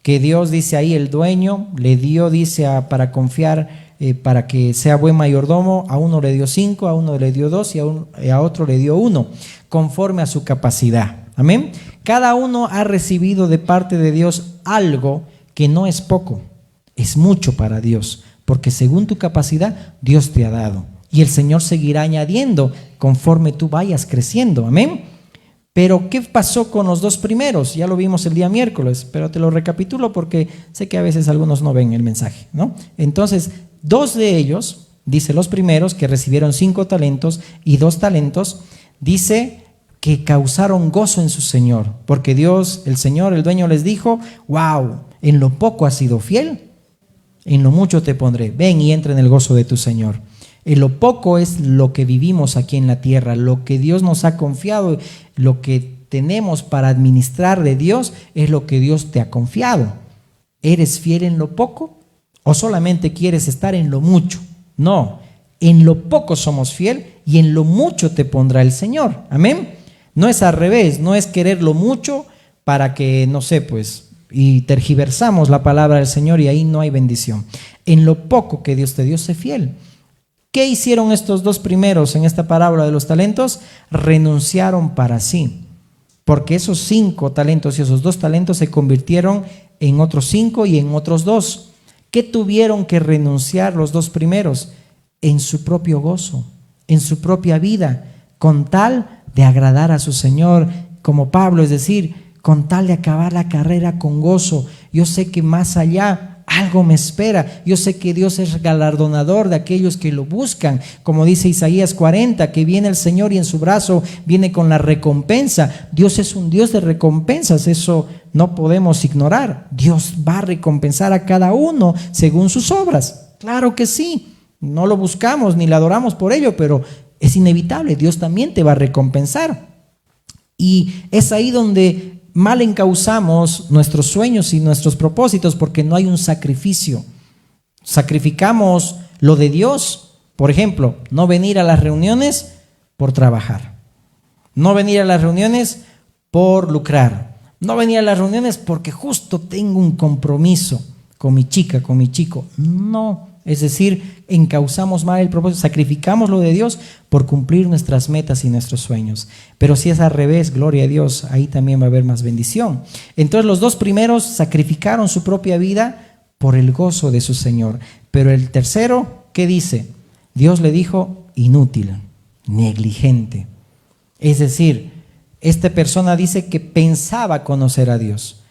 que Dios dice ahí, el dueño le dio, dice, para confiar, para que sea buen mayordomo, a uno le dio 5, a uno le dio 2 y a otro le dio 1, conforme a su capacidad. Amén. Cada uno ha recibido de parte de Dios algo que no es poco, es mucho para Dios, porque según tu capacidad Dios te ha dado, y el Señor seguirá añadiendo conforme tú vayas creciendo. Amén. Pero ¿qué pasó con los dos primeros? Ya lo vimos el día miércoles, pero te lo recapitulo porque sé que a veces algunos no ven el mensaje, ¿no? Entonces, 2 de ellos, dice los primeros que recibieron 5 talentos y 2 talentos, dice que causaron gozo en su Señor, porque Dios, el Señor, el dueño les dijo, wow, en lo poco has sido fiel, en lo mucho te pondré, ven y entra en el gozo de tu Señor. En lo poco es lo que vivimos aquí en la tierra, lo que Dios nos ha confiado, lo que tenemos para administrar de Dios es lo que Dios te ha confiado. ¿Eres fiel en lo poco o solamente quieres estar en lo mucho? No, en lo poco somos fiel y en lo mucho te pondrá el Señor. Amén. No es al revés, no es querer lo mucho para que, no sé, pues, y tergiversamos la palabra del Señor y ahí no hay bendición. En lo poco que Dios te dio, sé fiel. ¿Qué hicieron estos 2 primeros en esta parábola de los talentos? Renunciaron para sí, porque esos 5 talentos y esos 2 talentos se convirtieron en otros 5 y en otros 2. ¿Qué tuvieron que renunciar los 2 primeros? En su propio gozo, en su propia vida, con tal de agradar a su Señor, como Pablo, es decir, con tal de acabar la carrera con gozo. Yo sé que más allá algo me espera. Yo sé que Dios es galardonador de aquellos que lo buscan. Como dice Isaías 40, que viene el Señor y en su brazo viene con la recompensa. Dios es un Dios de recompensas, eso no podemos ignorar. Dios va a recompensar a cada uno según sus obras. Claro que sí, no lo buscamos ni le adoramos por ello, pero es inevitable, Dios también te va a recompensar. Y es ahí donde mal encauzamos nuestros sueños y nuestros propósitos, porque no hay un sacrificio. Sacrificamos lo de Dios, por ejemplo, no venir a las reuniones por trabajar, no venir a las reuniones por lucrar, no venir a las reuniones porque justo tengo un compromiso con mi chica, con mi chico. No, es decir, encauzamos mal el propósito, sacrificamos lo de Dios por cumplir nuestras metas y nuestros sueños. Pero si es al revés, gloria a Dios, ahí también va a haber más bendición. Entonces los dos primeros sacrificaron su propia vida por el gozo de su Señor. Pero el tercero, ¿qué dice? Dios le dijo inútil, negligente. Es decir, esta persona dice que pensaba conocer a Dios.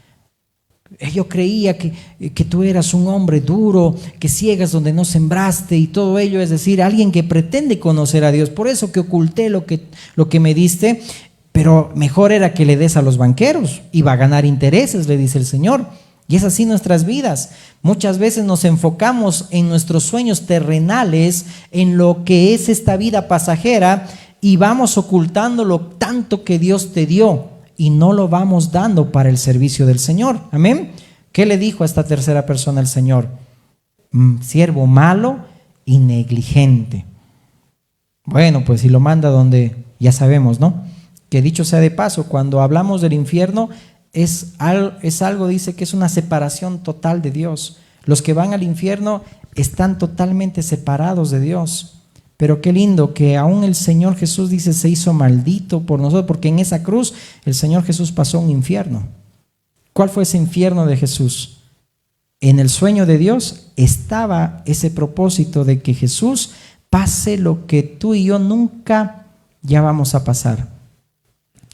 Yo creía que tú eras un hombre duro, que ciegas donde no sembraste y todo ello, es decir, alguien que pretende conocer a Dios. Por eso que oculté lo que me diste, pero mejor era que le des a los banqueros, iba a ganar intereses, le dice el Señor. Y es así nuestras vidas. Muchas veces nos enfocamos en nuestros sueños terrenales, en lo que es esta vida pasajera, y vamos ocultando lo tanto que Dios te dio. Y no lo vamos dando para el servicio del Señor. Amén. ¿Qué le dijo a esta tercera persona el Señor? Siervo malo y negligente. Bueno, pues si lo manda donde ya sabemos, ¿no? Que dicho sea de paso, cuando hablamos del infierno es algo, dice que es una separación total de Dios. Los que van al infierno están totalmente separados de Dios. Pero qué lindo que aún el Señor Jesús dice se hizo maldito por nosotros, porque en esa cruz el Señor Jesús pasó un infierno. ¿Cuál fue ese infierno de Jesús? En el sueño de Dios estaba ese propósito de que Jesús pase lo que tú y yo nunca ya vamos a pasar.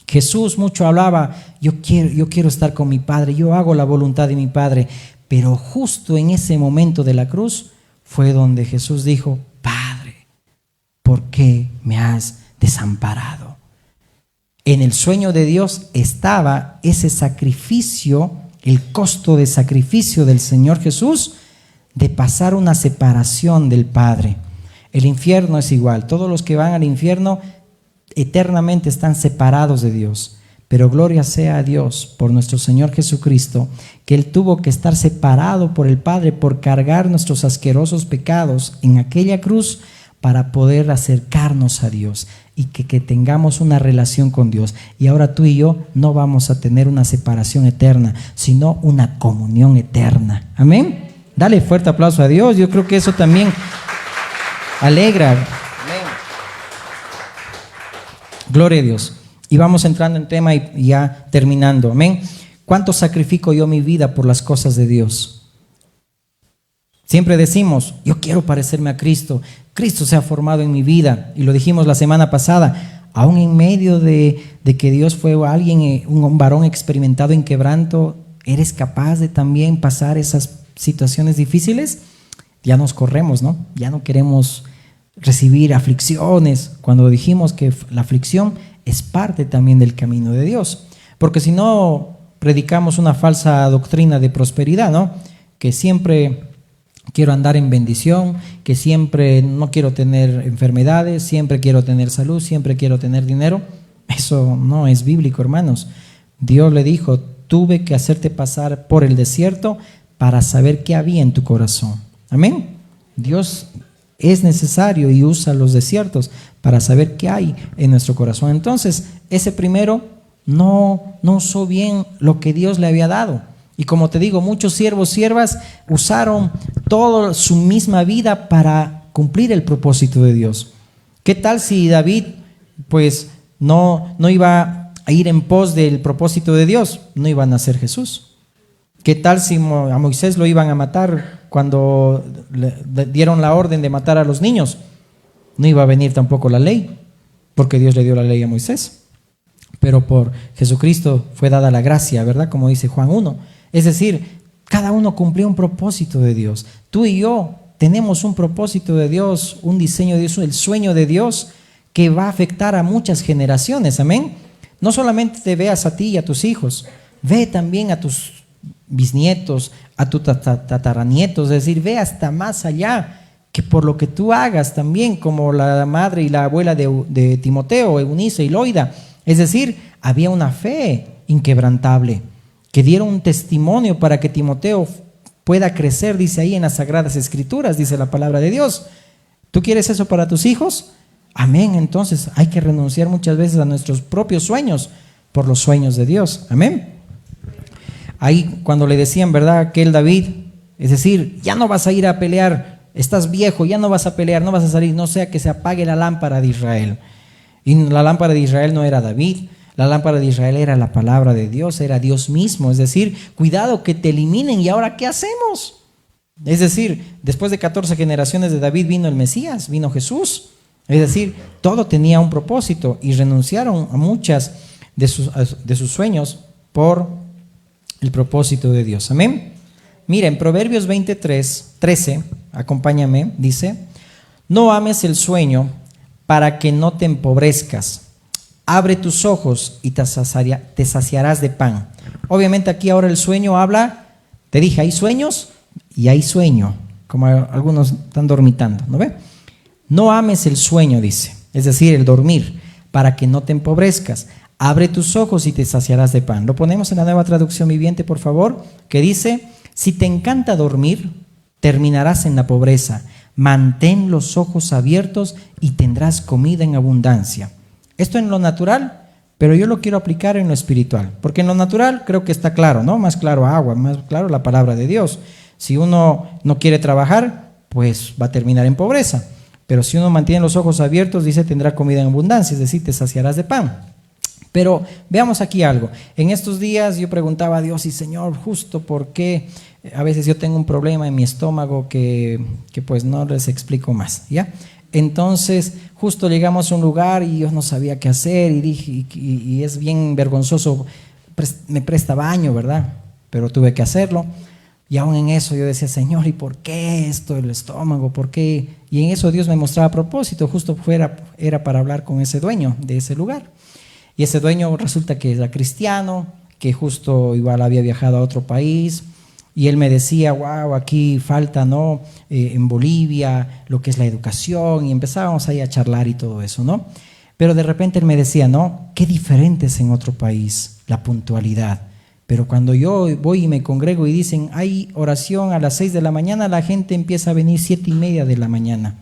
Jesús mucho hablaba, yo quiero estar con mi Padre, yo hago la voluntad de mi Padre, pero justo en ese momento de la cruz fue donde Jesús dijo, ¿por qué me has desamparado? En el sueño de Dios estaba ese sacrificio, el costo de sacrificio del Señor Jesús, de pasar una separación del Padre. El infierno es igual, todos los que van al infierno eternamente están separados de Dios. Pero gloria sea a Dios por nuestro Señor Jesucristo, que Él tuvo que estar separado por el Padre por cargar nuestros asquerosos pecados en aquella cruz, para poder acercarnos a Dios y que tengamos una relación con Dios. Y ahora tú y yo no vamos a tener una separación eterna, sino una comunión eterna. Amén. Dale fuerte aplauso a Dios. Yo creo que eso también alegra. Amén. Gloria a Dios. Y vamos entrando en tema y ya terminando. Amén. ¿Cuánto sacrifico yo mi vida por las cosas de Dios? Siempre decimos, yo quiero parecerme a Cristo. Cristo se ha formado en mi vida. Y lo dijimos la semana pasada. Aún en medio de que Dios fue alguien, un varón experimentado en quebranto, ¿eres capaz de también pasar esas situaciones difíciles? Ya nos corremos, ¿no? Ya no queremos recibir aflicciones. Cuando dijimos que la aflicción es parte también del camino de Dios. Porque si no, predicamos una falsa doctrina de prosperidad, ¿no? Que siempre quiero andar en bendición, que siempre no quiero tener enfermedades, siempre quiero tener salud, siempre quiero tener dinero. Eso no es bíblico, hermanos. Dios le dijo, tuve que hacerte pasar por el desierto para saber qué había en tu corazón. Amén. Dios es necesario y usa los desiertos para saber qué hay en nuestro corazón. Entonces, ese primero no usó bien lo que Dios le había dado. Y como te digo, muchos siervos, siervas usaron toda su misma vida para cumplir el propósito de Dios. ¿Qué tal si David pues no iba a ir en pos del propósito de Dios? No iba a nacer Jesús. ¿Qué tal si a Moisés lo iban a matar cuando le dieron la orden de matar a los niños? No iba a venir tampoco la ley, porque Dios le dio la ley a Moisés. Pero por Jesucristo fue dada la gracia, ¿verdad? Como dice Juan 1. Es decir, Cada uno cumplía un propósito de Dios. Tú y yo tenemos un propósito de Dios, un diseño de Dios, el sueño de Dios que va a afectar a muchas generaciones. Amén. No solamente te veas a ti y a tus hijos, ve también a tus bisnietos, a tus tataranietos, es decir, ve hasta más allá, que por lo que tú hagas también, como la madre y la abuela de Timoteo, Eunice y Loida, es decir, había una fe inquebrantable, que dieron un testimonio para que Timoteo pueda crecer, dice ahí en las Sagradas Escrituras, dice la palabra de Dios. ¿Tú quieres eso para tus hijos? Amén. Entonces hay que renunciar muchas veces a nuestros propios sueños por los sueños de Dios. Amén. Ahí cuando le decían, ¿verdad?, aquel David, es decir, ya no vas a ir a pelear, estás viejo, ya no vas a pelear, no vas a salir, no sea que se apague la lámpara de Israel. Y la lámpara de Israel no era David, la lámpara de Israel era la palabra de Dios, era Dios mismo. Es decir, cuidado que te eliminen, ¿y ahora qué hacemos? Es decir, después de 14 generaciones de David vino el Mesías, vino Jesús. Es decir, todo tenía un propósito y renunciaron a muchas de sus sueños por el propósito de Dios. Amén. Mira, en Proverbios 23:13, acompáñame, dice: no ames el sueño para que no te empobrezcas. Abre tus ojos y te saciarás de pan. Obviamente aquí ahora el sueño habla, te dije, hay sueños y hay sueño, como algunos están dormitando, ¿no ve? No ames el sueño, dice, es decir, el dormir, para que no te empobrezcas. Abre tus ojos y te saciarás de pan. Lo ponemos en la Nueva Traducción Viviente, por favor, que dice: si te encanta dormir, terminarás en la pobreza. Mantén los ojos abiertos y tendrás comida en abundancia. Esto en lo natural, pero yo lo quiero aplicar en lo espiritual, porque en lo natural creo que está claro, ¿no? Más claro agua, más claro la palabra de Dios. Si uno no quiere trabajar, pues va a terminar en pobreza. Pero si uno mantiene los ojos abiertos, dice, tendrá comida en abundancia, es decir, te saciarás de pan. Pero veamos aquí algo. En estos días yo preguntaba a Dios, y Señor, justo por qué a veces yo tengo un problema en mi estómago que pues no les explico más, ¿ya? Entonces justo llegamos a un lugar y yo no sabía qué hacer y dije, y es bien vergonzoso, me presta baño, ¿verdad? Pero tuve que hacerlo. Y aún en eso yo decía, Señor, ¿y por qué esto, el estómago? ¿Por qué? Y en eso Dios me mostraba a propósito, justo era para hablar con ese dueño de ese lugar. Y ese dueño resulta que era cristiano, que justo igual había viajado a otro país. Y él me decía, wow, aquí falta, ¿no? En Bolivia, lo que es la educación. Y empezábamos ahí a charlar y todo eso, ¿no? Pero de repente él me decía, ¿no? Qué diferente es en otro país la puntualidad. Pero cuando yo voy y me congrego y dicen, hay oración a las 6 de la mañana, la gente empieza a venir 7:30 de la mañana.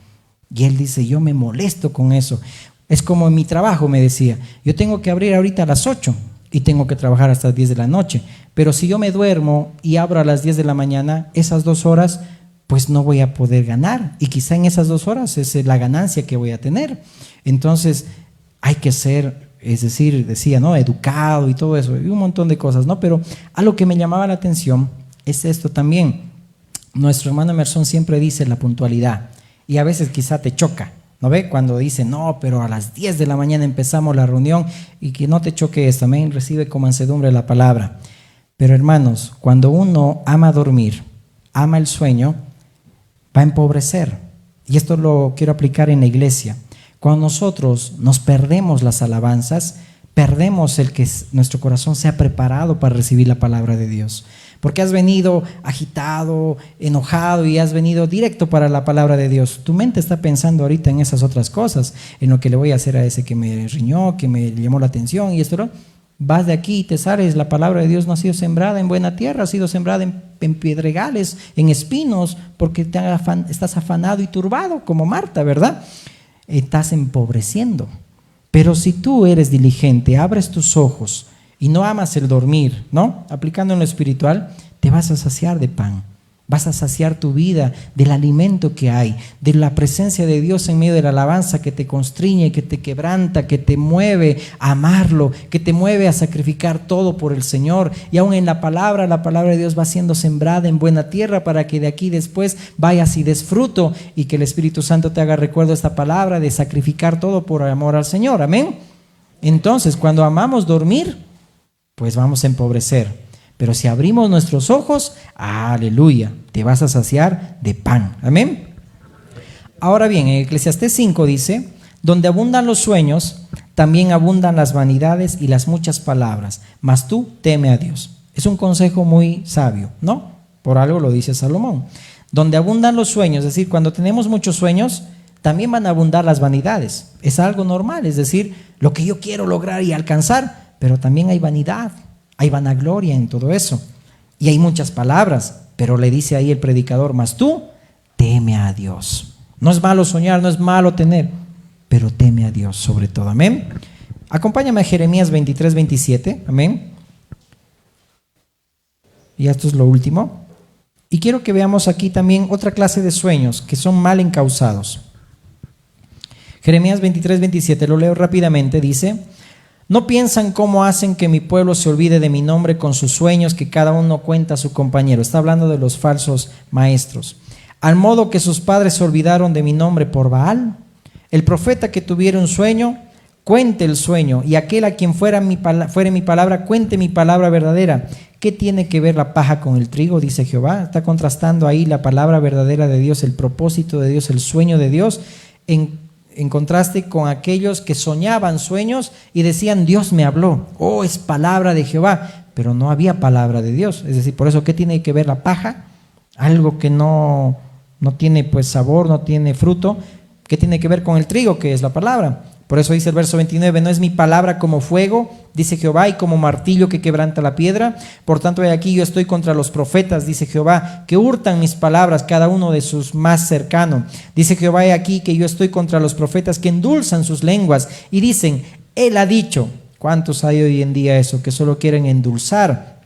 Y él dice, yo me molesto con eso. Es como en mi trabajo, me decía, yo tengo que abrir ahorita a las 8 y tengo que trabajar hasta las 10 de la noche. Pero si yo me duermo y abro a las 10 de la mañana, esas 2 horas, pues no voy a poder ganar. Y quizá en esas 2 horas es la ganancia que voy a tener. Entonces hay que ser, es decir, decía, ¿no? Educado y todo eso, y un montón de cosas, ¿no? Pero algo que me llamaba la atención es esto también. Nuestro hermano Emerson siempre dice la puntualidad, y a veces quizá te choca, ¿no ve? Cuando dice, no, pero a las 10 de la mañana empezamos la reunión, y que no te choque esto, amén, recibe con mansedumbre la palabra. Pero hermanos, cuando uno ama dormir, ama el sueño, va a empobrecer. Y esto lo quiero aplicar en la iglesia. Cuando nosotros nos perdemos las alabanzas, perdemos el que nuestro corazón sea preparado para recibir la palabra de Dios. Porque has venido agitado, enojado y has venido directo para la palabra de Dios. Tu mente está pensando ahorita en esas otras cosas, en lo que le voy a hacer a ese que me riñó, que me llamó la atención y esto, ¿no? Vas de aquí y te sales, la palabra de Dios no ha sido sembrada en buena tierra, ha sido sembrada en pedregales, en espinos, porque estás afanado y turbado como Marta, ¿verdad? Estás empobreciendo. Pero si tú eres diligente, abres tus ojos y no amas el dormir, ¿no? Aplicando en lo espiritual, te vas a saciar de pan. Vas a saciar tu vida del alimento que hay, de la presencia de Dios en medio de la alabanza que te constriñe, que te quebranta, que te mueve a amarlo, que te mueve a sacrificar todo por el Señor. Y aún en la palabra de Dios va siendo sembrada en buena tierra para que de aquí después vayas y des fruto y que el Espíritu Santo te haga recuerdo esta palabra de sacrificar todo por amor al Señor. Amén. Entonces, cuando amamos dormir, pues vamos a empobrecer. Pero si abrimos nuestros ojos, aleluya, te vas a saciar de pan. Amén. Ahora bien, en Eclesiastés 5 dice, donde abundan los sueños, también abundan las vanidades y las muchas palabras, mas tú teme a Dios. Es un consejo muy sabio, ¿no? Por algo lo dice Salomón. Donde abundan los sueños, es decir, cuando tenemos muchos sueños, también van a abundar las vanidades. Es algo normal, es decir, lo que yo quiero lograr y alcanzar, pero también hay vanidad, hay vanagloria en todo eso. Y hay muchas palabras, pero le dice ahí el predicador, mas tú teme a Dios. No es malo soñar, no es malo tener, pero teme a Dios sobre todo. Amén. Acompáñame a Jeremías 23, 27. Amén. Y esto es lo último. Y quiero que veamos aquí también otra clase de sueños que son mal encausados. Jeremías 23, 27, lo leo rápidamente, dice: no piensan cómo hacen que mi pueblo se olvide de mi nombre con sus sueños que cada uno cuenta a su compañero. Está hablando de los falsos maestros. Al modo que sus padres se olvidaron de mi nombre por Baal. El profeta que tuviera un sueño, cuente el sueño, y aquel a quien fuere mi palabra, cuente mi palabra verdadera. ¿Qué tiene que ver la paja con el trigo? Dice Jehová. Está contrastando ahí la palabra verdadera de Dios, el propósito de Dios, el sueño de Dios, en contraste con aquellos que soñaban sueños y decían, Dios me habló. Oh, es palabra de Jehová, pero no había palabra de Dios. Es decir, por eso, ¿qué tiene que ver la paja? Algo que no tiene pues sabor, no tiene fruto. ¿Qué tiene que ver con el trigo, que es la palabra? Por eso dice el verso 29, no es mi palabra como fuego, dice Jehová, y como martillo que quebranta la piedra. Por tanto, he aquí yo estoy contra los profetas, dice Jehová, que hurtan mis palabras, cada uno de sus más cercanos. Dice Jehová, he aquí que yo estoy contra los profetas que endulzan sus lenguas y dicen, él ha dicho. ¿Cuántos hay hoy en día eso? Que solo quieren endulzar,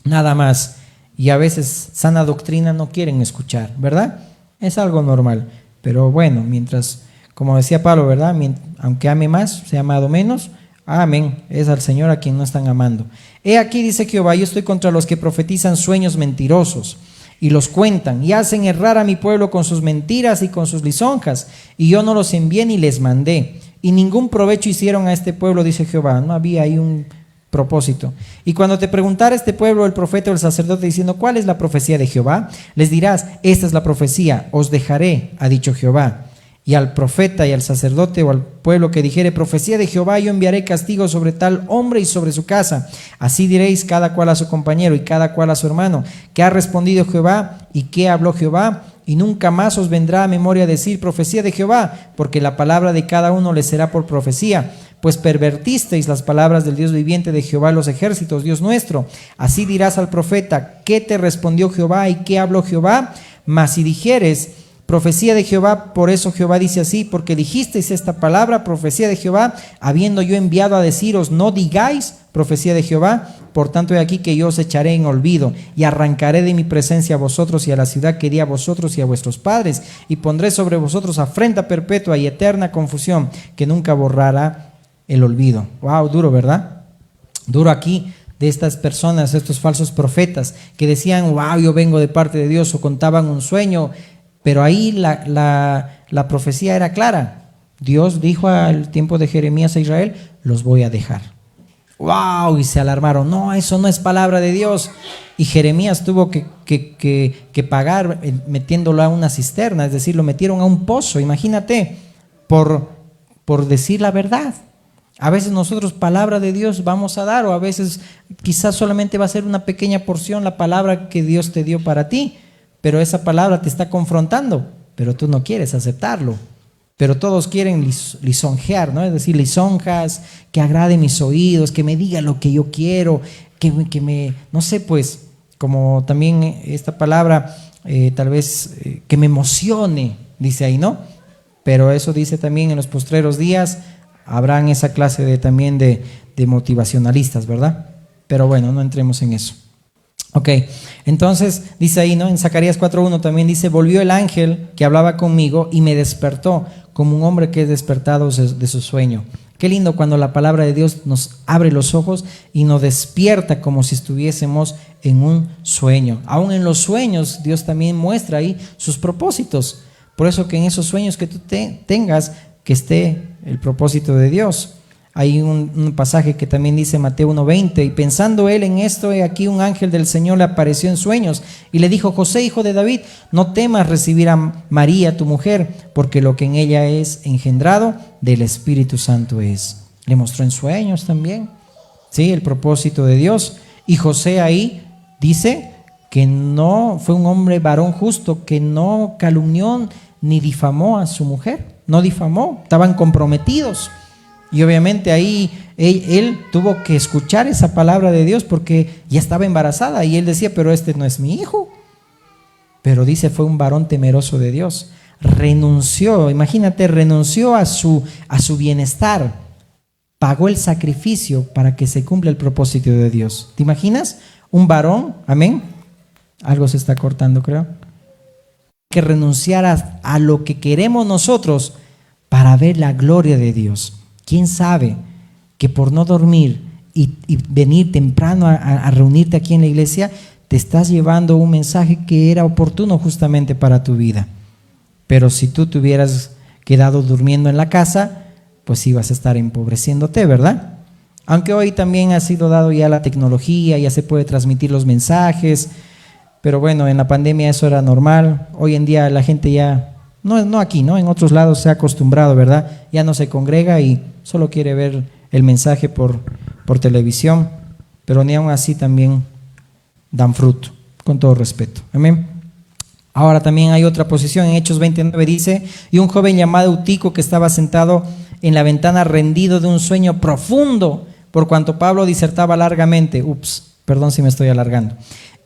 nada más. Y a veces sana doctrina no quieren escuchar, ¿verdad? Es algo normal. Pero bueno, mientras, como decía Pablo, ¿verdad? Aunque ame más, sea amado menos. Amén. Es al Señor a quien no están amando. He aquí, dice Jehová, yo estoy contra los que profetizan sueños mentirosos y los cuentan y hacen errar a mi pueblo con sus mentiras y con sus lisonjas. Y yo no los envié ni les mandé. Y ningún provecho hicieron a este pueblo, dice Jehová. No había ahí un propósito. Y cuando te preguntara este pueblo, el profeta o el sacerdote, diciendo, ¿cuál es la profecía de Jehová? Les dirás, esta es la profecía, os dejaré, ha dicho Jehová. Y al profeta y al sacerdote o al pueblo que dijere, profecía de Jehová, yo enviaré castigo sobre tal hombre y sobre su casa. Así diréis cada cual a su compañero y cada cual a su hermano, ¿qué ha respondido Jehová y qué habló Jehová? Y nunca más os vendrá a memoria decir profecía de Jehová, porque la palabra de cada uno le será por profecía. Pues pervertisteis las palabras del Dios viviente de Jehová los ejércitos, Dios nuestro. Así dirás al profeta, ¿qué te respondió Jehová y qué habló Jehová? Mas si dijeres, profecía de Jehová, por eso Jehová dice así, porque dijisteis esta palabra, profecía de Jehová, habiendo yo enviado a deciros, no digáis profecía de Jehová. Por tanto, he aquí que yo os echaré en olvido y arrancaré de mi presencia a vosotros y a la ciudad que di a vosotros y a vuestros padres, y pondré sobre vosotros afrenta perpetua y eterna confusión que nunca borrará el olvido. Wow, duro, ¿verdad? Duro aquí de estas personas, estos falsos profetas que decían, wow, yo vengo de parte de Dios, o contaban un sueño, pero ahí la profecía era clara. Dios dijo al tiempo de Jeremías a Israel, los voy a dejar. Wow, y se alarmaron, no, eso no es palabra de Dios. Y Jeremías tuvo que pagar metiéndolo a una cisterna, es decir, lo metieron a un pozo, imagínate, por decir la verdad. A veces nosotros palabra de Dios vamos a dar, o a veces quizás solamente va a ser una pequeña porción la palabra que Dios te dio para ti, pero esa palabra te está confrontando, pero tú no quieres aceptarlo. Pero todos quieren lisonjear, ¿no? Es decir, lisonjas, que agrade mis oídos, que me diga lo que yo quiero, que me, no sé, pues, como también esta palabra, tal vez que me emocione, dice ahí, ¿no? Pero eso dice también en los postreros días, habrán esa clase también de motivacionalistas, ¿verdad? Pero bueno, no entremos en eso. Ok, entonces dice ahí, ¿no? En Zacarías 4:1 también dice, volvió el ángel que hablaba conmigo y me despertó como un hombre que es despertado de su sueño. Qué lindo cuando la palabra de Dios nos abre los ojos y nos despierta como si estuviésemos en un sueño. Aún en los sueños Dios también muestra ahí sus propósitos. Por eso que en esos sueños que tú tengas, que esté el propósito de Dios. Hay un pasaje que también dice Mateo 1:20, y pensando él en esto, he aquí un ángel del Señor le apareció en sueños y le dijo: José, hijo de David, no temas recibir a María tu mujer, porque lo que en ella es engendrado del Espíritu Santo es. Le mostró en sueños también, ¿sí?, el propósito de Dios. Y José ahí dice que no fue un hombre varón justo, que no calumnió ni difamó a su mujer, no difamó, estaban comprometidos. Y obviamente ahí él tuvo que escuchar esa palabra de Dios porque ya estaba embarazada y él decía: pero este no es mi hijo. Pero dice, fue un varón temeroso de Dios. Renunció, imagínate, renunció a su bienestar, pagó el sacrificio para que se cumpla el propósito de Dios. ¿Te imaginas? Un varón, amén. Algo se está cortando, creo. Que renunciar a lo que queremos nosotros para ver la gloria de Dios. ¿Quién sabe que por no dormir y venir temprano a reunirte aquí en la iglesia, te estás llevando un mensaje que era oportuno justamente para tu vida? Pero si tú te hubieras quedado durmiendo en la casa, pues ibas a estar empobreciéndote, ¿verdad? Aunque hoy también ha sido dado ya la tecnología, ya se puede transmitir los mensajes, pero bueno, en la pandemia eso era normal. Hoy en día la gente ya, no aquí, ¿no? En otros lados se ha acostumbrado, ¿verdad? Ya no se congrega y solo quiere ver el mensaje por televisión, pero ni aún así también dan fruto, con todo respeto. Amén. Ahora también hay otra posición. En Hechos 29 dice: y un joven llamado Eutico, que estaba sentado en la ventana rendido de un sueño profundo, por cuanto Pablo disertaba largamente. Perdón si me estoy alargando.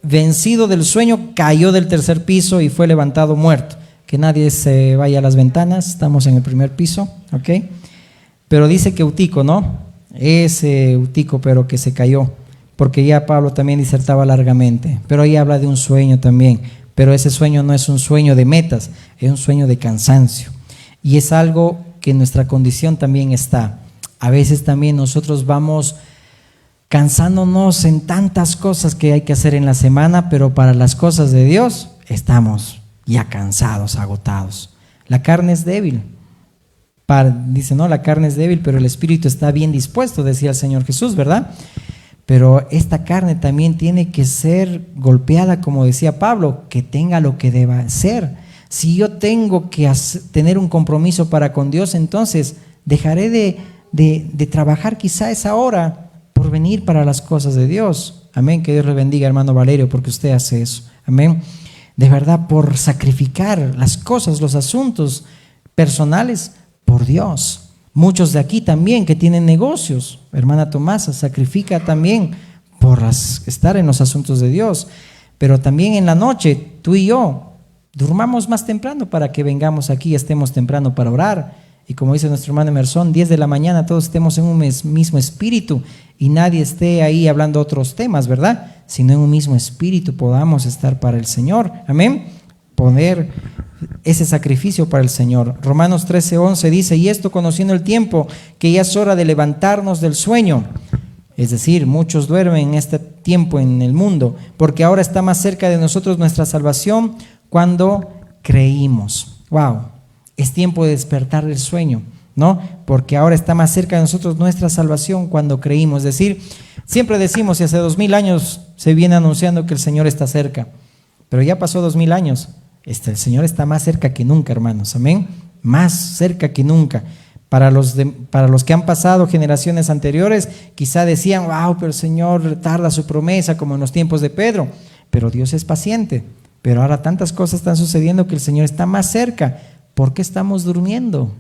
Vencido del sueño, cayó del tercer piso y fue levantado muerto. Que nadie se vaya a las ventanas, estamos en el primer piso, ¿ok? Pero dice que Eutico, ¿no? Ese Eutico, pero que se cayó, porque ya Pablo también disertaba largamente. Pero ahí habla de un sueño también, pero ese sueño no es un sueño de metas, es un sueño de cansancio. Y es algo que en nuestra condición también está. A veces también nosotros vamos cansándonos en tantas cosas que hay que hacer en la semana, pero para las cosas de Dios estamos ya cansados, agotados. La carne es débil. Dice, no, la carne es débil, pero el espíritu está bien dispuesto, decía el Señor Jesús, ¿verdad? Pero esta carne también tiene que ser golpeada, como decía Pablo, que tenga lo que deba ser. Si yo tengo que tener un compromiso para con Dios, entonces dejaré de trabajar quizá esa hora por venir para las cosas de Dios. Amén. Que Dios le bendiga, hermano Valerio, porque usted hace eso. Amén. De verdad, por sacrificar las cosas, los asuntos personales por Dios. Muchos de aquí también que tienen negocios, hermana Tomasa, sacrifica también por estar en los asuntos de Dios. Pero también en la noche, tú y yo, durmamos más temprano para que vengamos aquí y estemos temprano para orar. Y como dice nuestro hermano Emerson, 10 de la mañana todos estemos en un mismo espíritu y nadie esté ahí hablando otros temas, ¿verdad? Sino en un mismo espíritu podamos estar para el Señor. Amén. Poner ese sacrificio para el Señor. Romanos 13:11 dice: y esto conociendo el tiempo, que ya es hora de levantarnos del sueño. Es decir, muchos duermen en este tiempo en el mundo, porque ahora está más cerca de nosotros nuestra salvación cuando creímos. Wow, es tiempo de despertar del sueño, ¿no? Porque ahora está más cerca de nosotros nuestra salvación cuando creímos. Es decir, siempre decimos, y hace 2000 años se viene anunciando que el Señor está cerca, pero ya pasó 2000 años. El Señor está más cerca que nunca, hermanos, amén, más cerca que nunca. Para los que han pasado generaciones anteriores, quizá decían: wow, pero el Señor tarda su promesa, como en los tiempos de Pedro, pero Dios es paciente. Pero ahora tantas cosas están sucediendo que el Señor está más cerca. ¿Por qué estamos durmiendo?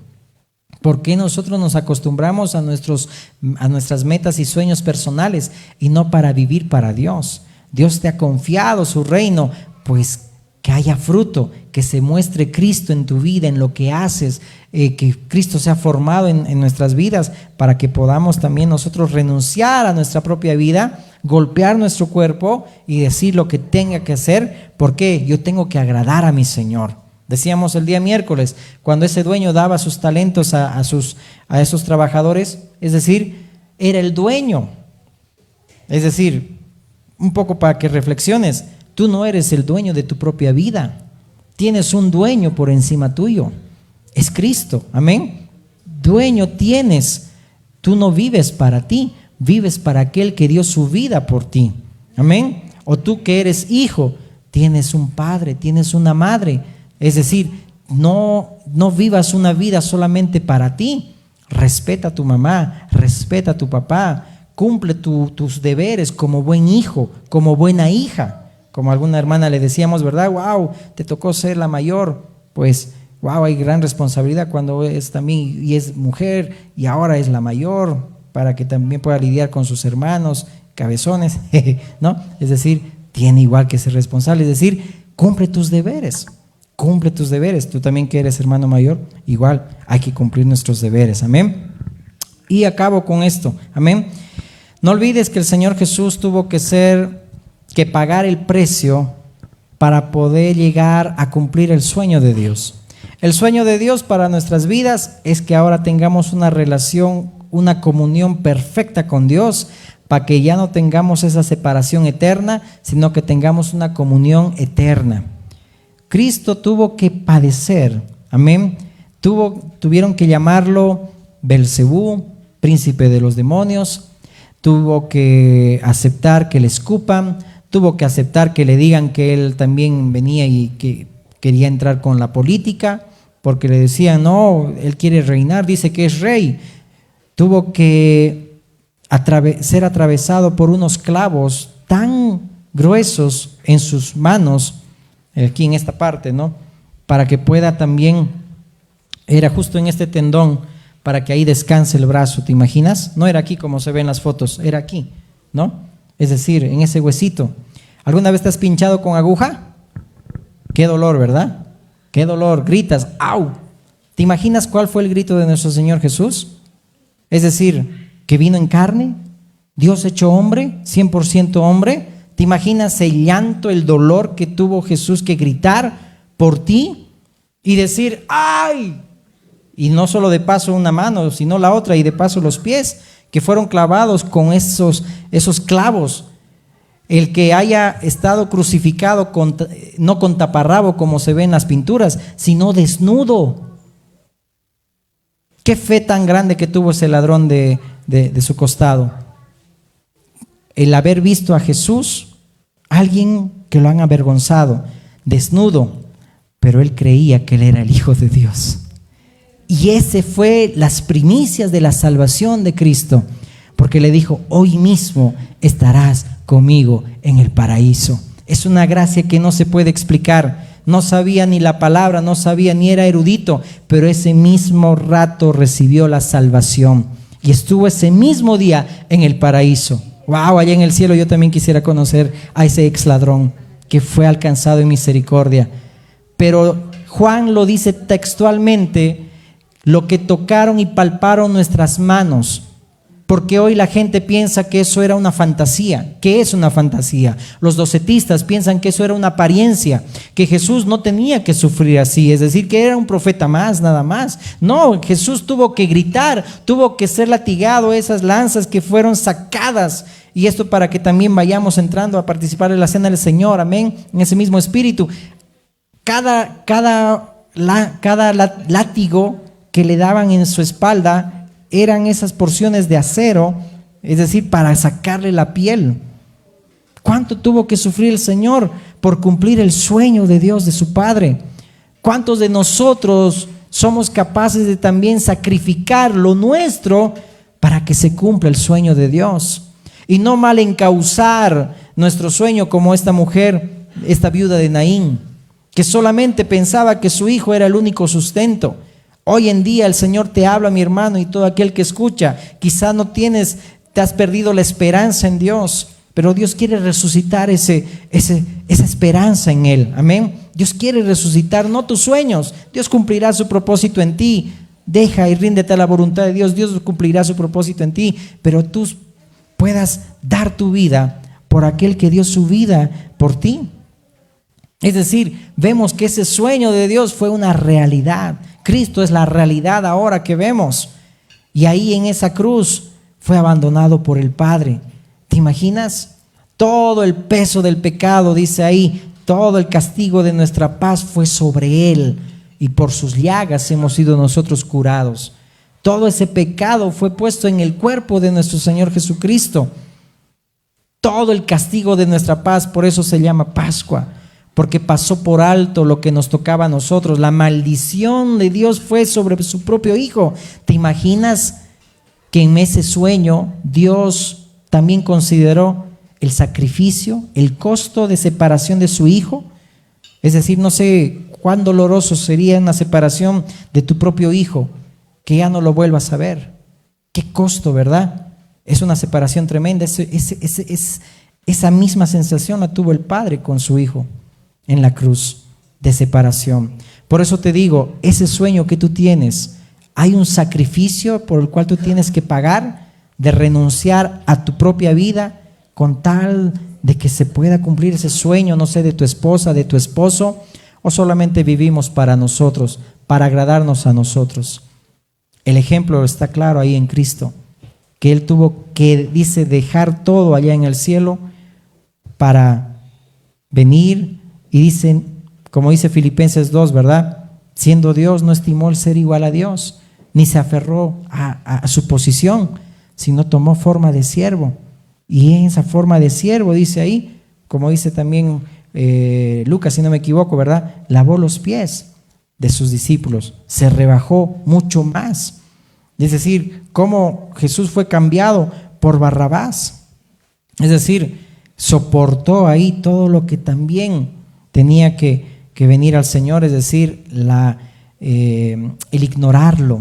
¿Por qué nosotros nos acostumbramos a nuestras metas y sueños personales y no para vivir para Dios? Dios te ha confiado su reino, pues que haya fruto, que se muestre Cristo en tu vida, en lo que haces, que Cristo sea formado en nuestras vidas, para que podamos también nosotros renunciar a nuestra propia vida, golpear nuestro cuerpo y decir lo que tenga que hacer, porque yo tengo que agradar a mi Señor. Decíamos el día miércoles, cuando ese dueño daba sus talentos a esos trabajadores, es decir, era el dueño. Es decir, un poco para que reflexiones, tú no eres el dueño de tu propia vida. Tienes un dueño por encima tuyo. Es Cristo. Amén. Dueño tienes Tú no vives para ti, vives para aquel que dio su vida por ti. Amén. O tú que eres hijo, tienes un padre, tienes una madre. Es decir, no vivas una vida solamente para ti. Respeta a tu mamá, respeta a tu papá, cumple tus deberes como buen hijo, como buena hija. Como a alguna hermana le decíamos, ¿verdad? Wow, te tocó ser la mayor. Pues, wow, hay gran responsabilidad cuando es también, y es mujer, y ahora es la mayor, para que también pueda lidiar con sus hermanos, cabezones, ¿no? Es decir, tiene igual que ser responsable, es decir, cumple tus deberes. Cumple tus deberes. Tú también que eres hermano mayor, igual hay que cumplir nuestros deberes. Amén. Y acabo con esto. Amén. No olvides que el Señor Jesús tuvo que pagar el precio para poder llegar a cumplir el sueño de Dios. El sueño de Dios para nuestras vidas es que ahora tengamos una relación, una comunión perfecta con Dios, para que ya no tengamos esa separación eterna, sino que tengamos una comunión eterna. Cristo tuvo que padecer, amén. Tuvieron que llamarlo Belcebú, príncipe de los demonios. Tuvo que aceptar que le escupan, tuvo que aceptar que le digan que él también venía y que quería entrar con la política, porque le decían, no, él quiere reinar, dice que es rey. Tuvo que ser atravesado por unos clavos tan gruesos en sus manos, aquí en esta parte, ¿no? Para que pueda también, era justo en este tendón, para que ahí descanse el brazo, ¿te imaginas? No era aquí como se ve en las fotos, era aquí, ¿no? Es decir, en ese huesito. ¿Alguna vez te has pinchado con aguja? Qué dolor, ¿verdad? Qué dolor, gritas, ¡au! ¿Te imaginas cuál fue el grito de nuestro Señor Jesús? Es decir, que vino en carne, Dios hecho hombre, 100% hombre. ¿Te imaginas el llanto, el dolor que tuvo Jesús que gritar por ti y decir, ¡ay! Y no solo de paso una mano, sino la otra, y de paso los pies que fueron clavados con esos clavos. El que haya estado crucificado no con taparrabo como se ve en las pinturas, sino desnudo. Qué fe tan grande que tuvo ese ladrón de su costado. El haber visto a Jesús, alguien que lo han avergonzado, desnudo, pero él creía que él era el Hijo de Dios. Y ese fue las primicias de la salvación de Cristo, porque le dijo, hoy mismo estarás conmigo en el paraíso. Es una gracia que no se puede explicar. No sabía ni la palabra, no sabía ni era erudito, pero ese mismo rato recibió la salvación y estuvo ese mismo día en el paraíso. Wow, allá en el cielo yo también quisiera conocer a ese ex ladrón que fue alcanzado en misericordia. Pero Juan lo dice textualmente, lo que tocaron y palparon nuestras manos. Porque hoy la gente piensa que eso era una fantasía. ¿Qué es una fantasía? Los docetistas piensan que eso era una apariencia, que Jesús no tenía que sufrir así, es decir, que era un profeta más, nada más. No, Jesús tuvo que gritar, tuvo que ser latigado, esas lanzas que fueron sacadas. Y esto para que también vayamos entrando a participar en la cena del Señor, amén, en ese mismo espíritu. Cada látigo que le daban en su espalda eran esas porciones de acero, es decir, para sacarle la piel. ¿Cuánto tuvo que sufrir el Señor por cumplir el sueño de Dios, de su Padre? ¿Cuántos de nosotros somos capaces de también sacrificar lo nuestro para que se cumpla el sueño de Dios? Y no mal encauzar nuestro sueño como esta mujer, esta viuda de Naín, que solamente pensaba que su hijo era el único sustento. Hoy en día el Señor te habla, mi hermano, y todo aquel que escucha, quizá te has perdido la esperanza en Dios, pero Dios quiere resucitar esa esperanza en Él, amén. Dios quiere resucitar, no tus sueños, Dios cumplirá su propósito en ti. Deja y ríndete a la voluntad de Dios, Dios cumplirá su propósito en ti, pero tú puedas dar tu vida por aquel que dio su vida por ti. Es decir, vemos que ese sueño de Dios fue una realidad. Cristo es la realidad ahora que vemos. Y ahí en esa cruz fue abandonado por el Padre. ¿Te imaginas? Todo el peso del pecado, dice ahí, todo el castigo de nuestra paz fue sobre Él. Y por sus llagas hemos sido nosotros curados. Todo ese pecado fue puesto en el cuerpo de nuestro Señor Jesucristo. Todo el castigo de nuestra paz, por eso se llama Pascua, porque pasó por alto lo que nos tocaba a nosotros. La maldición de Dios fue sobre su propio Hijo. ¿Te imaginas que en ese sueño Dios también consideró el sacrificio, el costo de separación de su Hijo? Es decir, no sé cuán doloroso sería una separación de tu propio Hijo, que ya no lo vuelvas a ver. Qué costo, ¿verdad? Es una separación tremenda. Esa misma sensación la tuvo el Padre con su Hijo en la cruz, de separación. Por eso te digo, ese sueño que tú tienes, hay un sacrificio por el cual tú tienes que pagar, de renunciar a tu propia vida con tal de que se pueda cumplir ese sueño, no sé, de tu esposa, de tu esposo, o solamente vivimos para nosotros, para agradarnos a nosotros. El ejemplo está claro ahí en Cristo, que Él tuvo que, dice, dejar todo allá en el cielo para venir, y dicen, como dice Filipenses 2, ¿verdad? Siendo Dios, no estimó el ser igual a Dios, ni se aferró a su posición, sino tomó forma de siervo. Y en esa forma de siervo, dice ahí, como dice también Lucas, si no me equivoco, ¿verdad? Lavó los pies de sus discípulos, se rebajó mucho más. Es decir, cómo Jesús fue cambiado por Barrabás. Es decir, soportó ahí todo lo que también tenía que venir al Señor, es decir, el ignorarlo.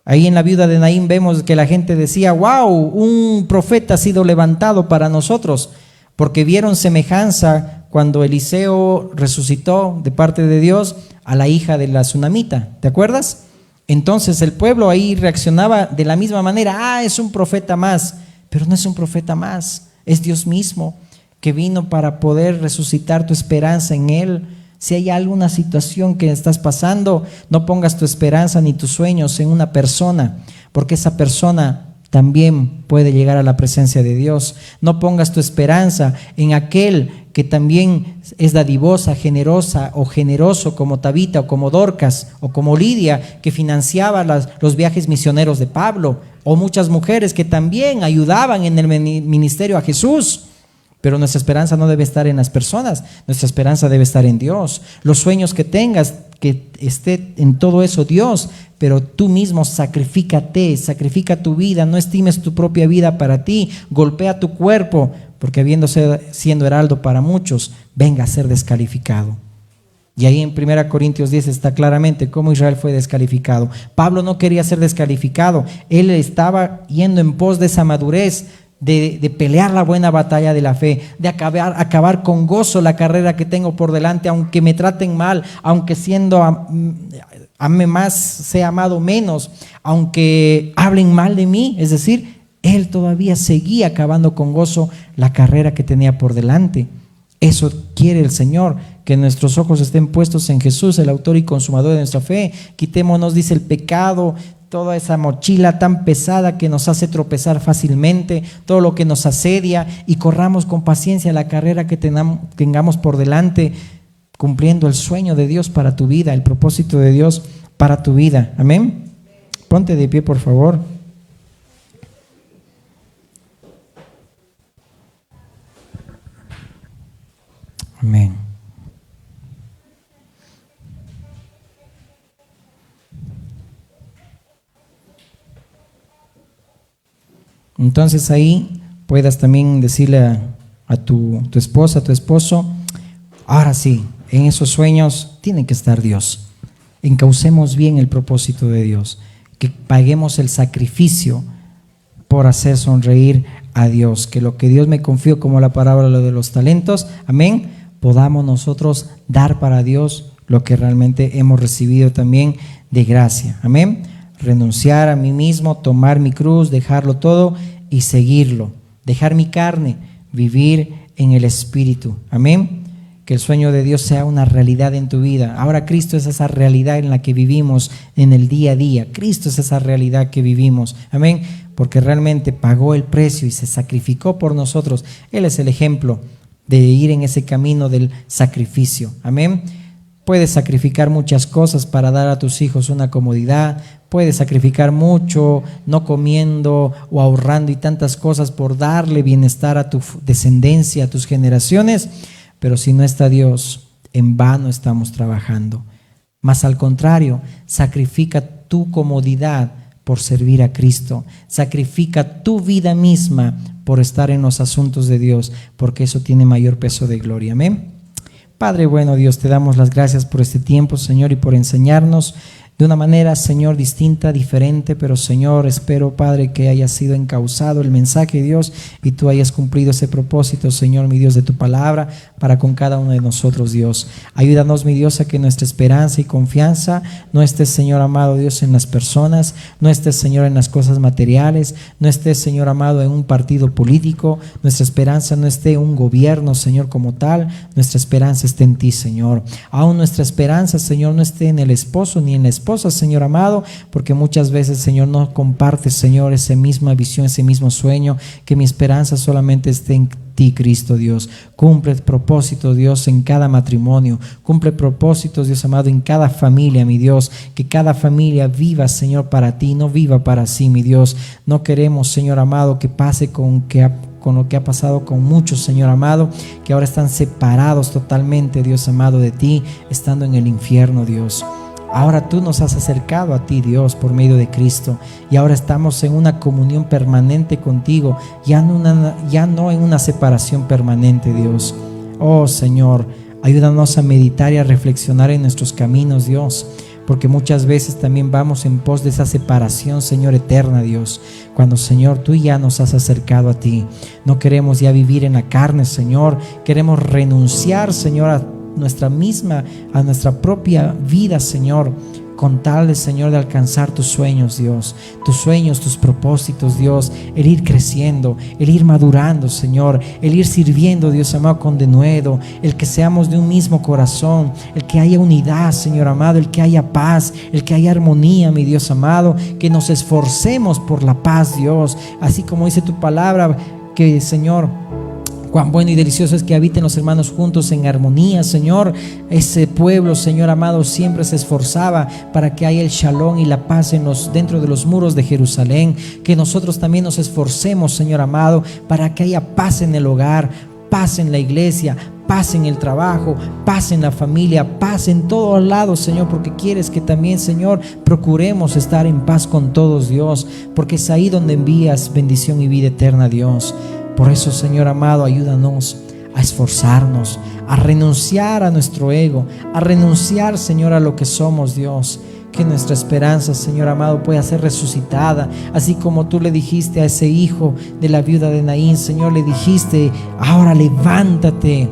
Ahí en la viuda de Naín vemos que la gente decía, wow, un profeta ha sido levantado para nosotros, porque vieron semejanza cuando Eliseo resucitó de parte de Dios a la hija de la tsunamita, ¿te acuerdas? Entonces el pueblo ahí reaccionaba de la misma manera, es un profeta más, pero no es un profeta más, es Dios mismo que vino para poder resucitar tu esperanza en Él. Si hay alguna situación que estás pasando, no pongas tu esperanza ni tus sueños en una persona, porque esa persona también puede llegar a la presencia de Dios. No pongas tu esperanza en aquel que también es dadivosa, generosa o generoso, como Tabita o como Dorcas o como Lidia, que financiaba los viajes misioneros de Pablo, o muchas mujeres que también ayudaban en el ministerio a Jesús. Pero nuestra esperanza no debe estar en las personas, nuestra esperanza debe estar en Dios. Los sueños que tengas, que esté en todo eso Dios, pero tú mismo sacrifícate, sacrifica tu vida, no estimes tu propia vida para ti, golpea tu cuerpo, porque siendo heraldo para muchos, venga a ser descalificado. Y ahí en 1 Corintios 10 está claramente cómo Israel fue descalificado. Pablo no quería ser descalificado, él estaba yendo en pos de esa madurez, de pelear la buena batalla de la fe, de acabar con gozo la carrera que tengo por delante, aunque me traten mal, aunque siendo ame más, sea amado menos, aunque hablen mal de mí. Es decir, él todavía seguía acabando con gozo la carrera que tenía por delante. Eso quiere el Señor, que nuestros ojos estén puestos en Jesús, el autor y consumador de nuestra fe. Quitémonos, dice, el pecado, toda esa mochila tan pesada que nos hace tropezar fácilmente, todo lo que nos asedia, y corramos con paciencia la carrera que tengamos por delante, cumpliendo el sueño de Dios para tu vida, el propósito de Dios para tu vida. Amén. Ponte de pie, por favor. Amén. Entonces ahí puedas también decirle a tu esposa, a tu esposo, ahora sí, en esos sueños tiene que estar Dios. Encaucemos bien el propósito de Dios, que paguemos el sacrificio por hacer sonreír a Dios, que lo que Dios me confió, como la parábola de los talentos, amén, podamos nosotros dar para Dios lo que realmente hemos recibido también de gracia, amén. Renunciar a mí mismo, tomar mi cruz, dejarlo todo y seguirlo, dejar mi carne, vivir en el Espíritu, amén. Que el sueño de Dios sea una realidad en tu vida. Ahora Cristo es esa realidad en la que vivimos en el día a día. Cristo es esa realidad que vivimos, amén, porque realmente pagó el precio y se sacrificó por nosotros. Él es el ejemplo de ir en ese camino del sacrificio, amén. Puedes sacrificar muchas cosas para dar a tus hijos una comodidad, puede sacrificar mucho, no comiendo o ahorrando y tantas cosas por darle bienestar a tu descendencia, a tus generaciones, pero si no está Dios, en vano estamos trabajando. Más al contrario, sacrifica tu comodidad por servir a Cristo, sacrifica tu vida misma por estar en los asuntos de Dios, porque eso tiene mayor peso de gloria. Amén. Padre bueno, Dios, te damos las gracias por este tiempo, Señor, y por enseñarnos de una manera, Señor, distinta, diferente, pero Señor, espero, Padre, que haya sido encauzado el mensaje, Dios, y tú hayas cumplido ese propósito, Señor, mi Dios, de tu palabra para con cada uno de nosotros, Dios. Ayúdanos, mi Dios, a que nuestra esperanza y confianza no esté, Señor amado, Dios, en las personas, no esté, Señor, en las cosas materiales, no esté, Señor amado, en un partido político, nuestra esperanza no esté en un gobierno, Señor, como tal, nuestra esperanza esté en ti, Señor. Aún nuestra esperanza, Señor, no esté en el esposo ni en la esposa, Señor amado, porque muchas veces, Señor, no compartes, Señor, esa misma visión, ese mismo sueño, que mi esperanza solamente esté en ti, Cristo Dios. Cumple propósitos, Dios, en cada matrimonio, cumple propósitos, Dios amado, en cada familia, mi Dios, que cada familia viva, Señor, para ti, no viva para sí, mi Dios. No queremos, Señor amado, que pase con lo que ha pasado con muchos, Señor amado, que ahora están separados totalmente, Dios amado, de ti, estando en el infierno, Dios. Ahora tú nos has acercado a ti, Dios, por medio de Cristo, y ahora estamos en una comunión permanente contigo, ya no en una separación permanente, Dios. Oh Señor, ayúdanos a meditar y a reflexionar en nuestros caminos, Dios, porque muchas veces también vamos en pos de esa separación, Señor, eterna, Dios, cuando, Señor, tú ya nos has acercado a ti. No queremos ya vivir en la carne, Señor, queremos renunciar, Señor, a nuestra propia vida, Señor, con tal de, Señor, de alcanzar tus sueños, Dios, tus propósitos, Dios, el ir creciendo, el ir madurando, Señor, el ir sirviendo, Dios amado, con denuedo, el que seamos de un mismo corazón, el que haya unidad, Señor amado, el que haya paz, el que haya armonía, mi Dios amado, que nos esforcemos por la paz, Dios, así como dice tu palabra, que, Señor, cuán bueno y delicioso es que habiten los hermanos juntos en armonía, Señor. Ese pueblo, Señor amado, siempre se esforzaba para que haya el shalom y la paz dentro de los muros de Jerusalén. Que nosotros también nos esforcemos, Señor amado, para que haya paz en el hogar, paz en la iglesia, paz en el trabajo, paz en la familia, paz en todos lados, Señor, porque quieres que también, Señor, procuremos estar en paz con todos, Dios, porque es ahí donde envías bendición y vida eterna, Dios. Por eso, Señor amado, ayúdanos a esforzarnos, a renunciar a nuestro ego, a renunciar, Señor, a lo que somos, Dios. Que nuestra esperanza, Señor amado, pueda ser resucitada, así como tú le dijiste a ese hijo de la viuda de Naín, Señor, le dijiste, ahora levántate.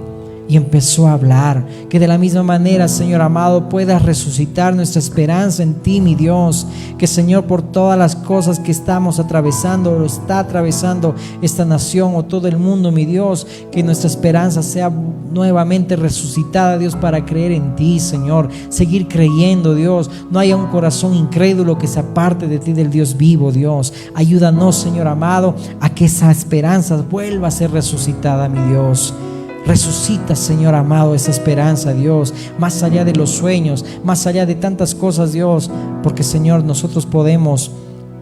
Y empezó a hablar. Que de la misma manera, Señor amado, puedas resucitar nuestra esperanza en ti, mi Dios. Que, Señor, por todas las cosas que estamos atravesando o está atravesando esta nación o todo el mundo, mi Dios, que nuestra esperanza sea nuevamente resucitada, Dios, para creer en ti, Señor. Seguir creyendo, Dios. No haya un corazón incrédulo que se aparte de ti, del Dios vivo, Dios. Ayúdanos, Señor amado, a que esa esperanza vuelva a ser resucitada, mi Dios. Resucita, Señor amado, esa esperanza, Dios, más allá de los sueños, más allá de tantas cosas, Dios, porque, Señor, nosotros podemos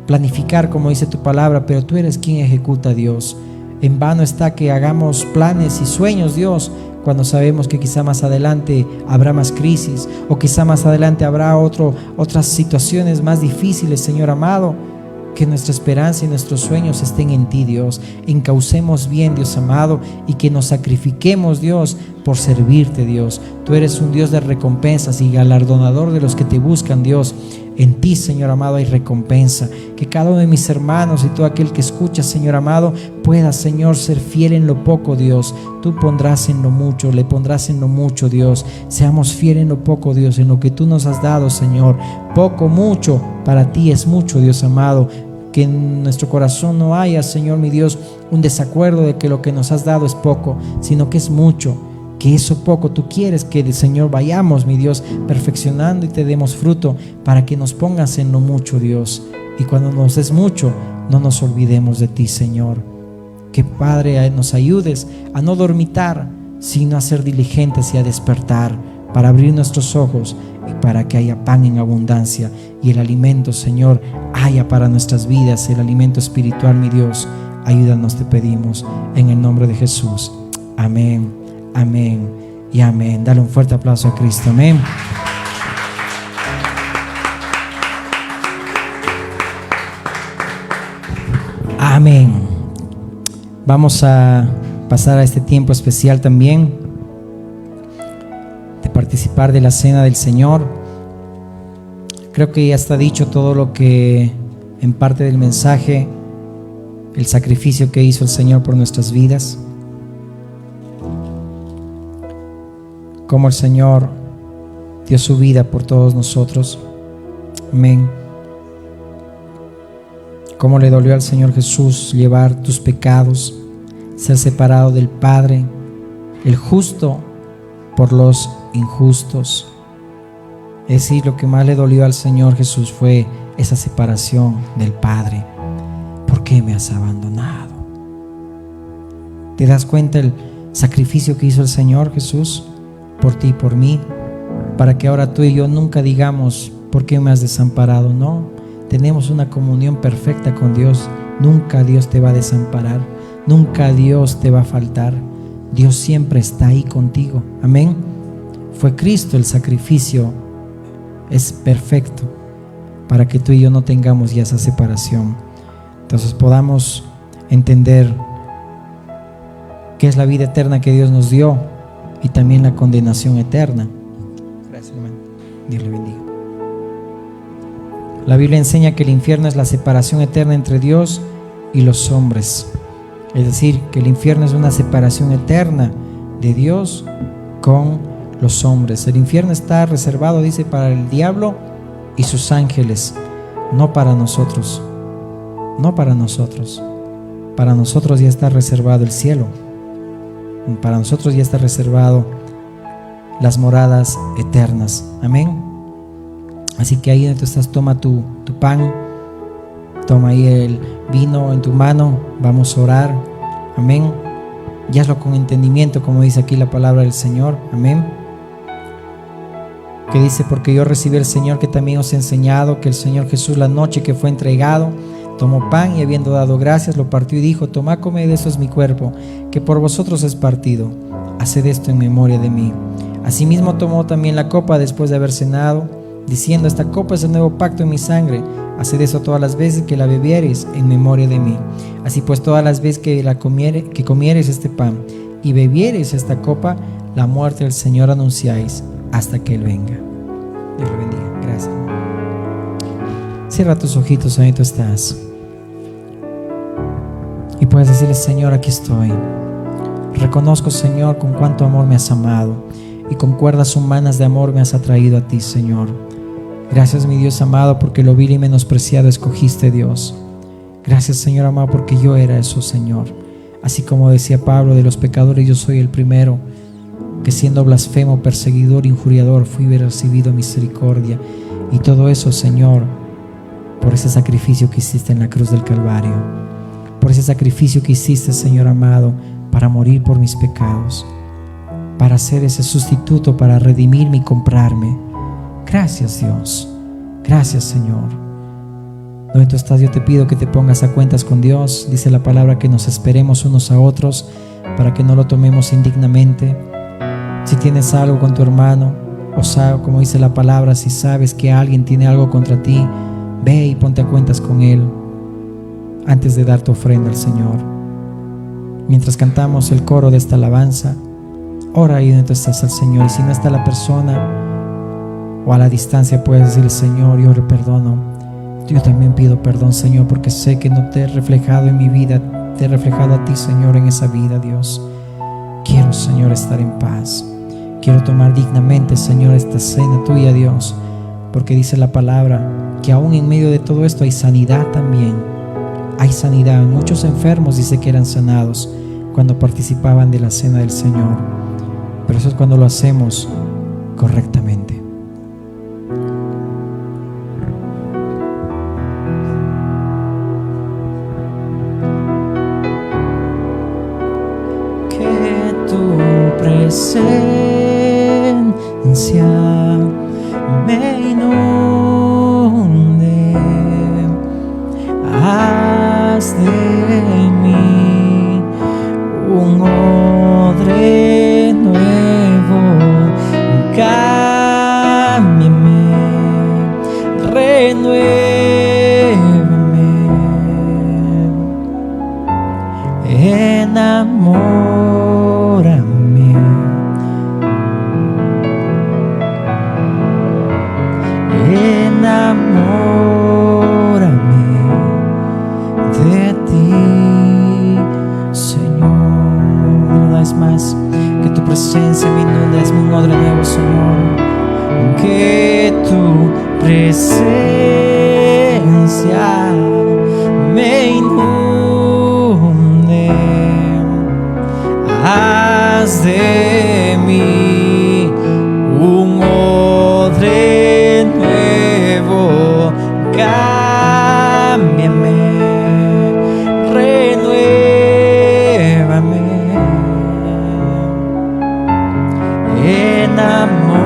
planificar, como dice tu palabra, pero tú eres quien ejecuta, Dios. En vano está que hagamos planes y sueños, Dios, cuando sabemos que quizá más adelante habrá más crisis, o quizá más adelante habrá otras situaciones más difíciles, Señor amado. Que nuestra esperanza y nuestros sueños estén en ti, Dios. Encaucemos bien, Dios amado, y que nos sacrifiquemos, Dios, por servirte, Dios. Tú eres un Dios de recompensas y galardonador de los que te buscan, Dios. En ti, Señor amado, hay recompensa. Que cada uno de mis hermanos y todo aquel que escucha, Señor amado, pueda, Señor, ser fiel en lo poco, Dios. Tú pondrás en lo mucho, le pondrás en lo mucho, Dios. Seamos fieles en lo poco, Dios, en lo que tú nos has dado, Señor. Poco, mucho, para ti es mucho, Dios amado. Que en nuestro corazón no haya, Señor, mi Dios, un desacuerdo de que lo que nos has dado es poco, sino que es mucho. Que eso poco tú quieres que, Señor, vayamos, mi Dios, perfeccionando y te demos fruto para que nos pongas en lo mucho, Dios. Y cuando nos des mucho, no nos olvidemos de ti, Señor. Que, Padre, nos ayudes a no dormitar, sino a ser diligentes y a despertar para abrir nuestros ojos y para que haya pan en abundancia y el alimento, Señor, haya para nuestras vidas, el alimento espiritual, mi Dios. Ayúdanos, te pedimos, en el nombre de Jesús. Amén, amén y amén. Dale un fuerte aplauso a Cristo. Amén. Amén. Vamos a pasar a este tiempo especial también de participar de la cena del Señor. Creo que ya está dicho todo lo que en parte del mensaje, el sacrificio que hizo el Señor por nuestras vidas, cómo el Señor dio su vida por todos nosotros. Amén. Cómo le dolió al Señor Jesús llevar tus pecados, ser separado del Padre, el justo por los injustos. Es decir, lo que más le dolió al Señor Jesús fue esa separación del Padre. ¿Por qué me has abandonado? ¿Te das cuenta el sacrificio que hizo el Señor Jesús por ti y por mí? Para que ahora tú y yo nunca digamos, ¿por qué me has desamparado? No. Tenemos una comunión perfecta con Dios. Nunca Dios te va a desamparar. Nunca Dios te va a faltar. Dios siempre está ahí contigo. Amén. Fue Cristo el sacrificio. Es perfecto para que tú y yo no tengamos ya esa separación. Entonces podamos entender qué es la vida eterna que Dios nos dio y también la condenación eterna. Gracias, hermano. Dios le bendiga. La Biblia enseña que el infierno es la separación eterna entre Dios y los hombres. Es decir, que el infierno es una separación eterna de Dios con los hombres. El infierno está reservado, dice, para el diablo y sus ángeles, no para nosotros. No para nosotros. Para nosotros ya está reservado el cielo. Para nosotros ya está reservado las moradas eternas. Amén. Así que ahí donde tú estás, toma tu pan, toma ahí el vino en tu mano, vamos a orar. Amén. Y hazlo con entendimiento, como dice aquí la palabra del Señor. Amén. Que dice: porque yo recibí el Señor que también os he enseñado, que el Señor Jesús, la noche que fue entregado, tomó pan y habiendo dado gracias, lo partió y dijo: tomad, comed, eso es mi cuerpo, que por vosotros es partido. Haced esto en memoria de mí. Asimismo tomó también la copa después de haber cenado, diciendo: esta copa es el nuevo pacto en mi sangre. Haced eso todas las veces que la bebiereis en memoria de mí. Así pues, todas las veces que comiereis este pan y bebiereis esta copa, la muerte del Señor anunciáis hasta que Él venga. Dios le bendiga. Gracias. Cierra tus ojitos ahí tú estás. Y puedes decirle: Señor, aquí estoy. Reconozco, Señor, con cuánto amor me has amado y con cuerdas humanas de amor me has atraído a ti, Señor. Gracias, mi Dios amado, porque lo vil y menospreciado escogiste, Dios. Gracias, Señor amado, porque yo era eso, Señor. Así como decía Pablo, de los pecadores yo soy el primero, que siendo blasfemo, perseguidor, injuriador, fui recibido misericordia. Y todo eso, Señor, por ese sacrificio que hiciste en la cruz del Calvario, por ese sacrificio que hiciste, Señor amado, para morir por mis pecados, para ser ese sustituto, para redimirme y comprarme. Gracias, Dios. Gracias, Señor. Donde tú estás, yo te pido que te pongas a cuentas con Dios. Dice la palabra que nos esperemos unos a otros para que no lo tomemos indignamente. Si tienes algo con tu hermano, o sabes, como dice la palabra, si sabes que alguien tiene algo contra ti, ve y ponte a cuentas con él antes de dar tu ofrenda al Señor. Mientras cantamos el coro de esta alabanza, ora ahí donde tú estás al Señor. Y si no está la persona, o a la distancia, puedes decirle: Señor, yo le perdono. Yo también pido perdón, Señor, porque sé que no te he reflejado en mi vida. Te he reflejado a ti, Señor, en esa vida, Dios. Quiero, Señor, estar en paz. Quiero tomar dignamente, Señor, esta cena tuya, Dios, porque dice la palabra que aún en medio de todo esto hay sanidad también. Hay sanidad. Muchos enfermos dice que eran sanados cuando participaban de la cena del Señor. Pero eso es cuando lo hacemos correctamente. Que tu presencia me inunde. Haz de mí un odre nuevo, cámbiame, renuévame, enamórame, enamórame de ti, Señor. Una vez más, que tu presencia me inunde, hazme un odre nuevo, Señor. Que tu presencia me inunde. Haz de mí un odre nuevo, cámbiame, renuévame, enamórame,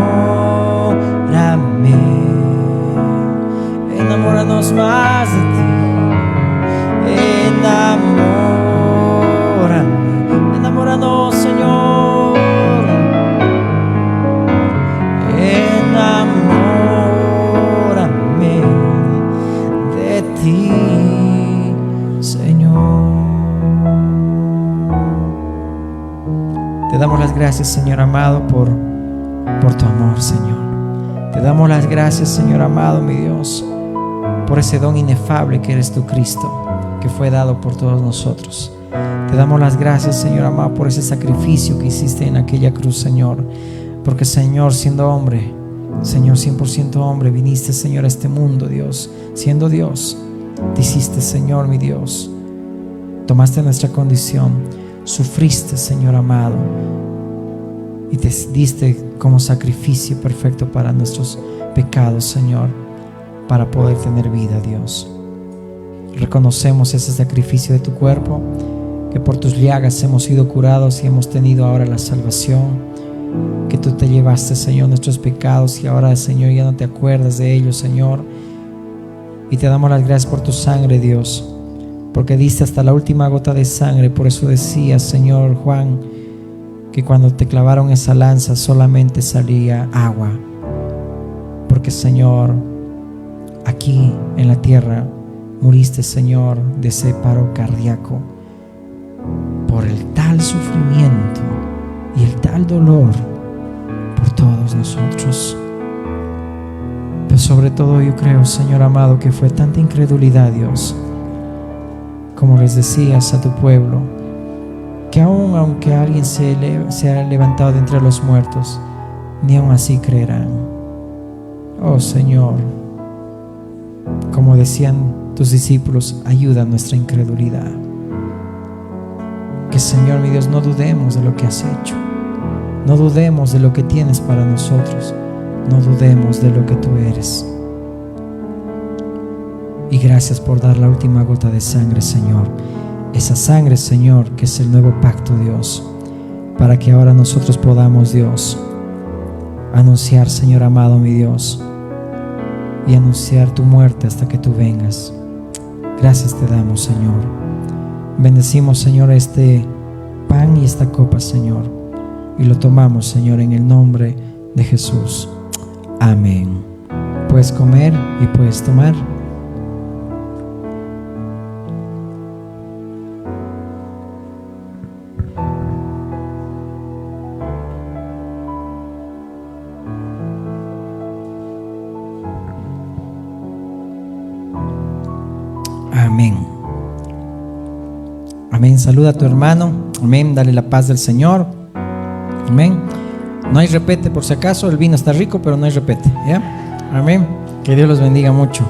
enamóranos más de ti, enamórame, enamóranos, Señor, enamórame de ti, Señor. Te damos las gracias, Señor amado, por tu amor, Señor. Te damos las gracias, Señor amado, mi Dios, por ese don inefable que eres tu Cristo, que fue dado por todos nosotros. Te damos las gracias, Señor amado, por ese sacrificio que hiciste en aquella cruz, Señor. Porque, Señor, siendo hombre, Señor, 100% hombre, viniste, Señor, a este mundo, Dios. Siendo Dios, te hiciste, Señor, mi Dios. Tomaste nuestra condición, sufriste, Señor amado, y te diste como sacrificio perfecto para nuestros pecados, Señor, para poder tener vida, Dios. Reconocemos ese sacrificio de tu cuerpo, que por tus llagas hemos sido curados y hemos tenido ahora la salvación, que tú te llevaste, Señor, nuestros pecados y ahora, Señor, ya no te acuerdas de ellos, Señor. Y te damos las gracias por tu sangre, Dios, porque diste hasta la última gota de sangre. Por eso decía, Señor Juan, que cuando te clavaron esa lanza solamente salía agua, porque, Señor, aquí en la tierra muriste, Señor, de ese paro cardíaco por el tal sufrimiento y el tal dolor por todos nosotros. Pero sobre todo yo creo, Señor amado, que fue tanta incredulidad, Dios, como les decías a tu pueblo, que aunque alguien se ha levantado de entre los muertos, ni aun así creerán. Oh Señor, como decían tus discípulos, ayuda a nuestra incredulidad. Que, Señor mi Dios, no dudemos de lo que has hecho, no dudemos de lo que tienes para nosotros, no dudemos de lo que tú eres. Y gracias por dar la última gota de sangre, Señor. Esa sangre, Señor, que es el nuevo pacto, Dios, para que ahora nosotros podamos, Dios, anunciar, Señor amado, mi Dios, y anunciar tu muerte hasta que tú vengas. Gracias te damos, Señor. Bendecimos, Señor, este pan y esta copa, Señor, y lo tomamos, Señor, en el nombre de Jesús. Amén. Puedes comer y puedes tomar. Amén. Amén. Saluda a tu hermano. Amén. Dale la paz del Señor. Amén. No hay repete por si acaso. El vino está rico, pero no hay repete. ¿Ya? Amén. Que Dios los bendiga mucho.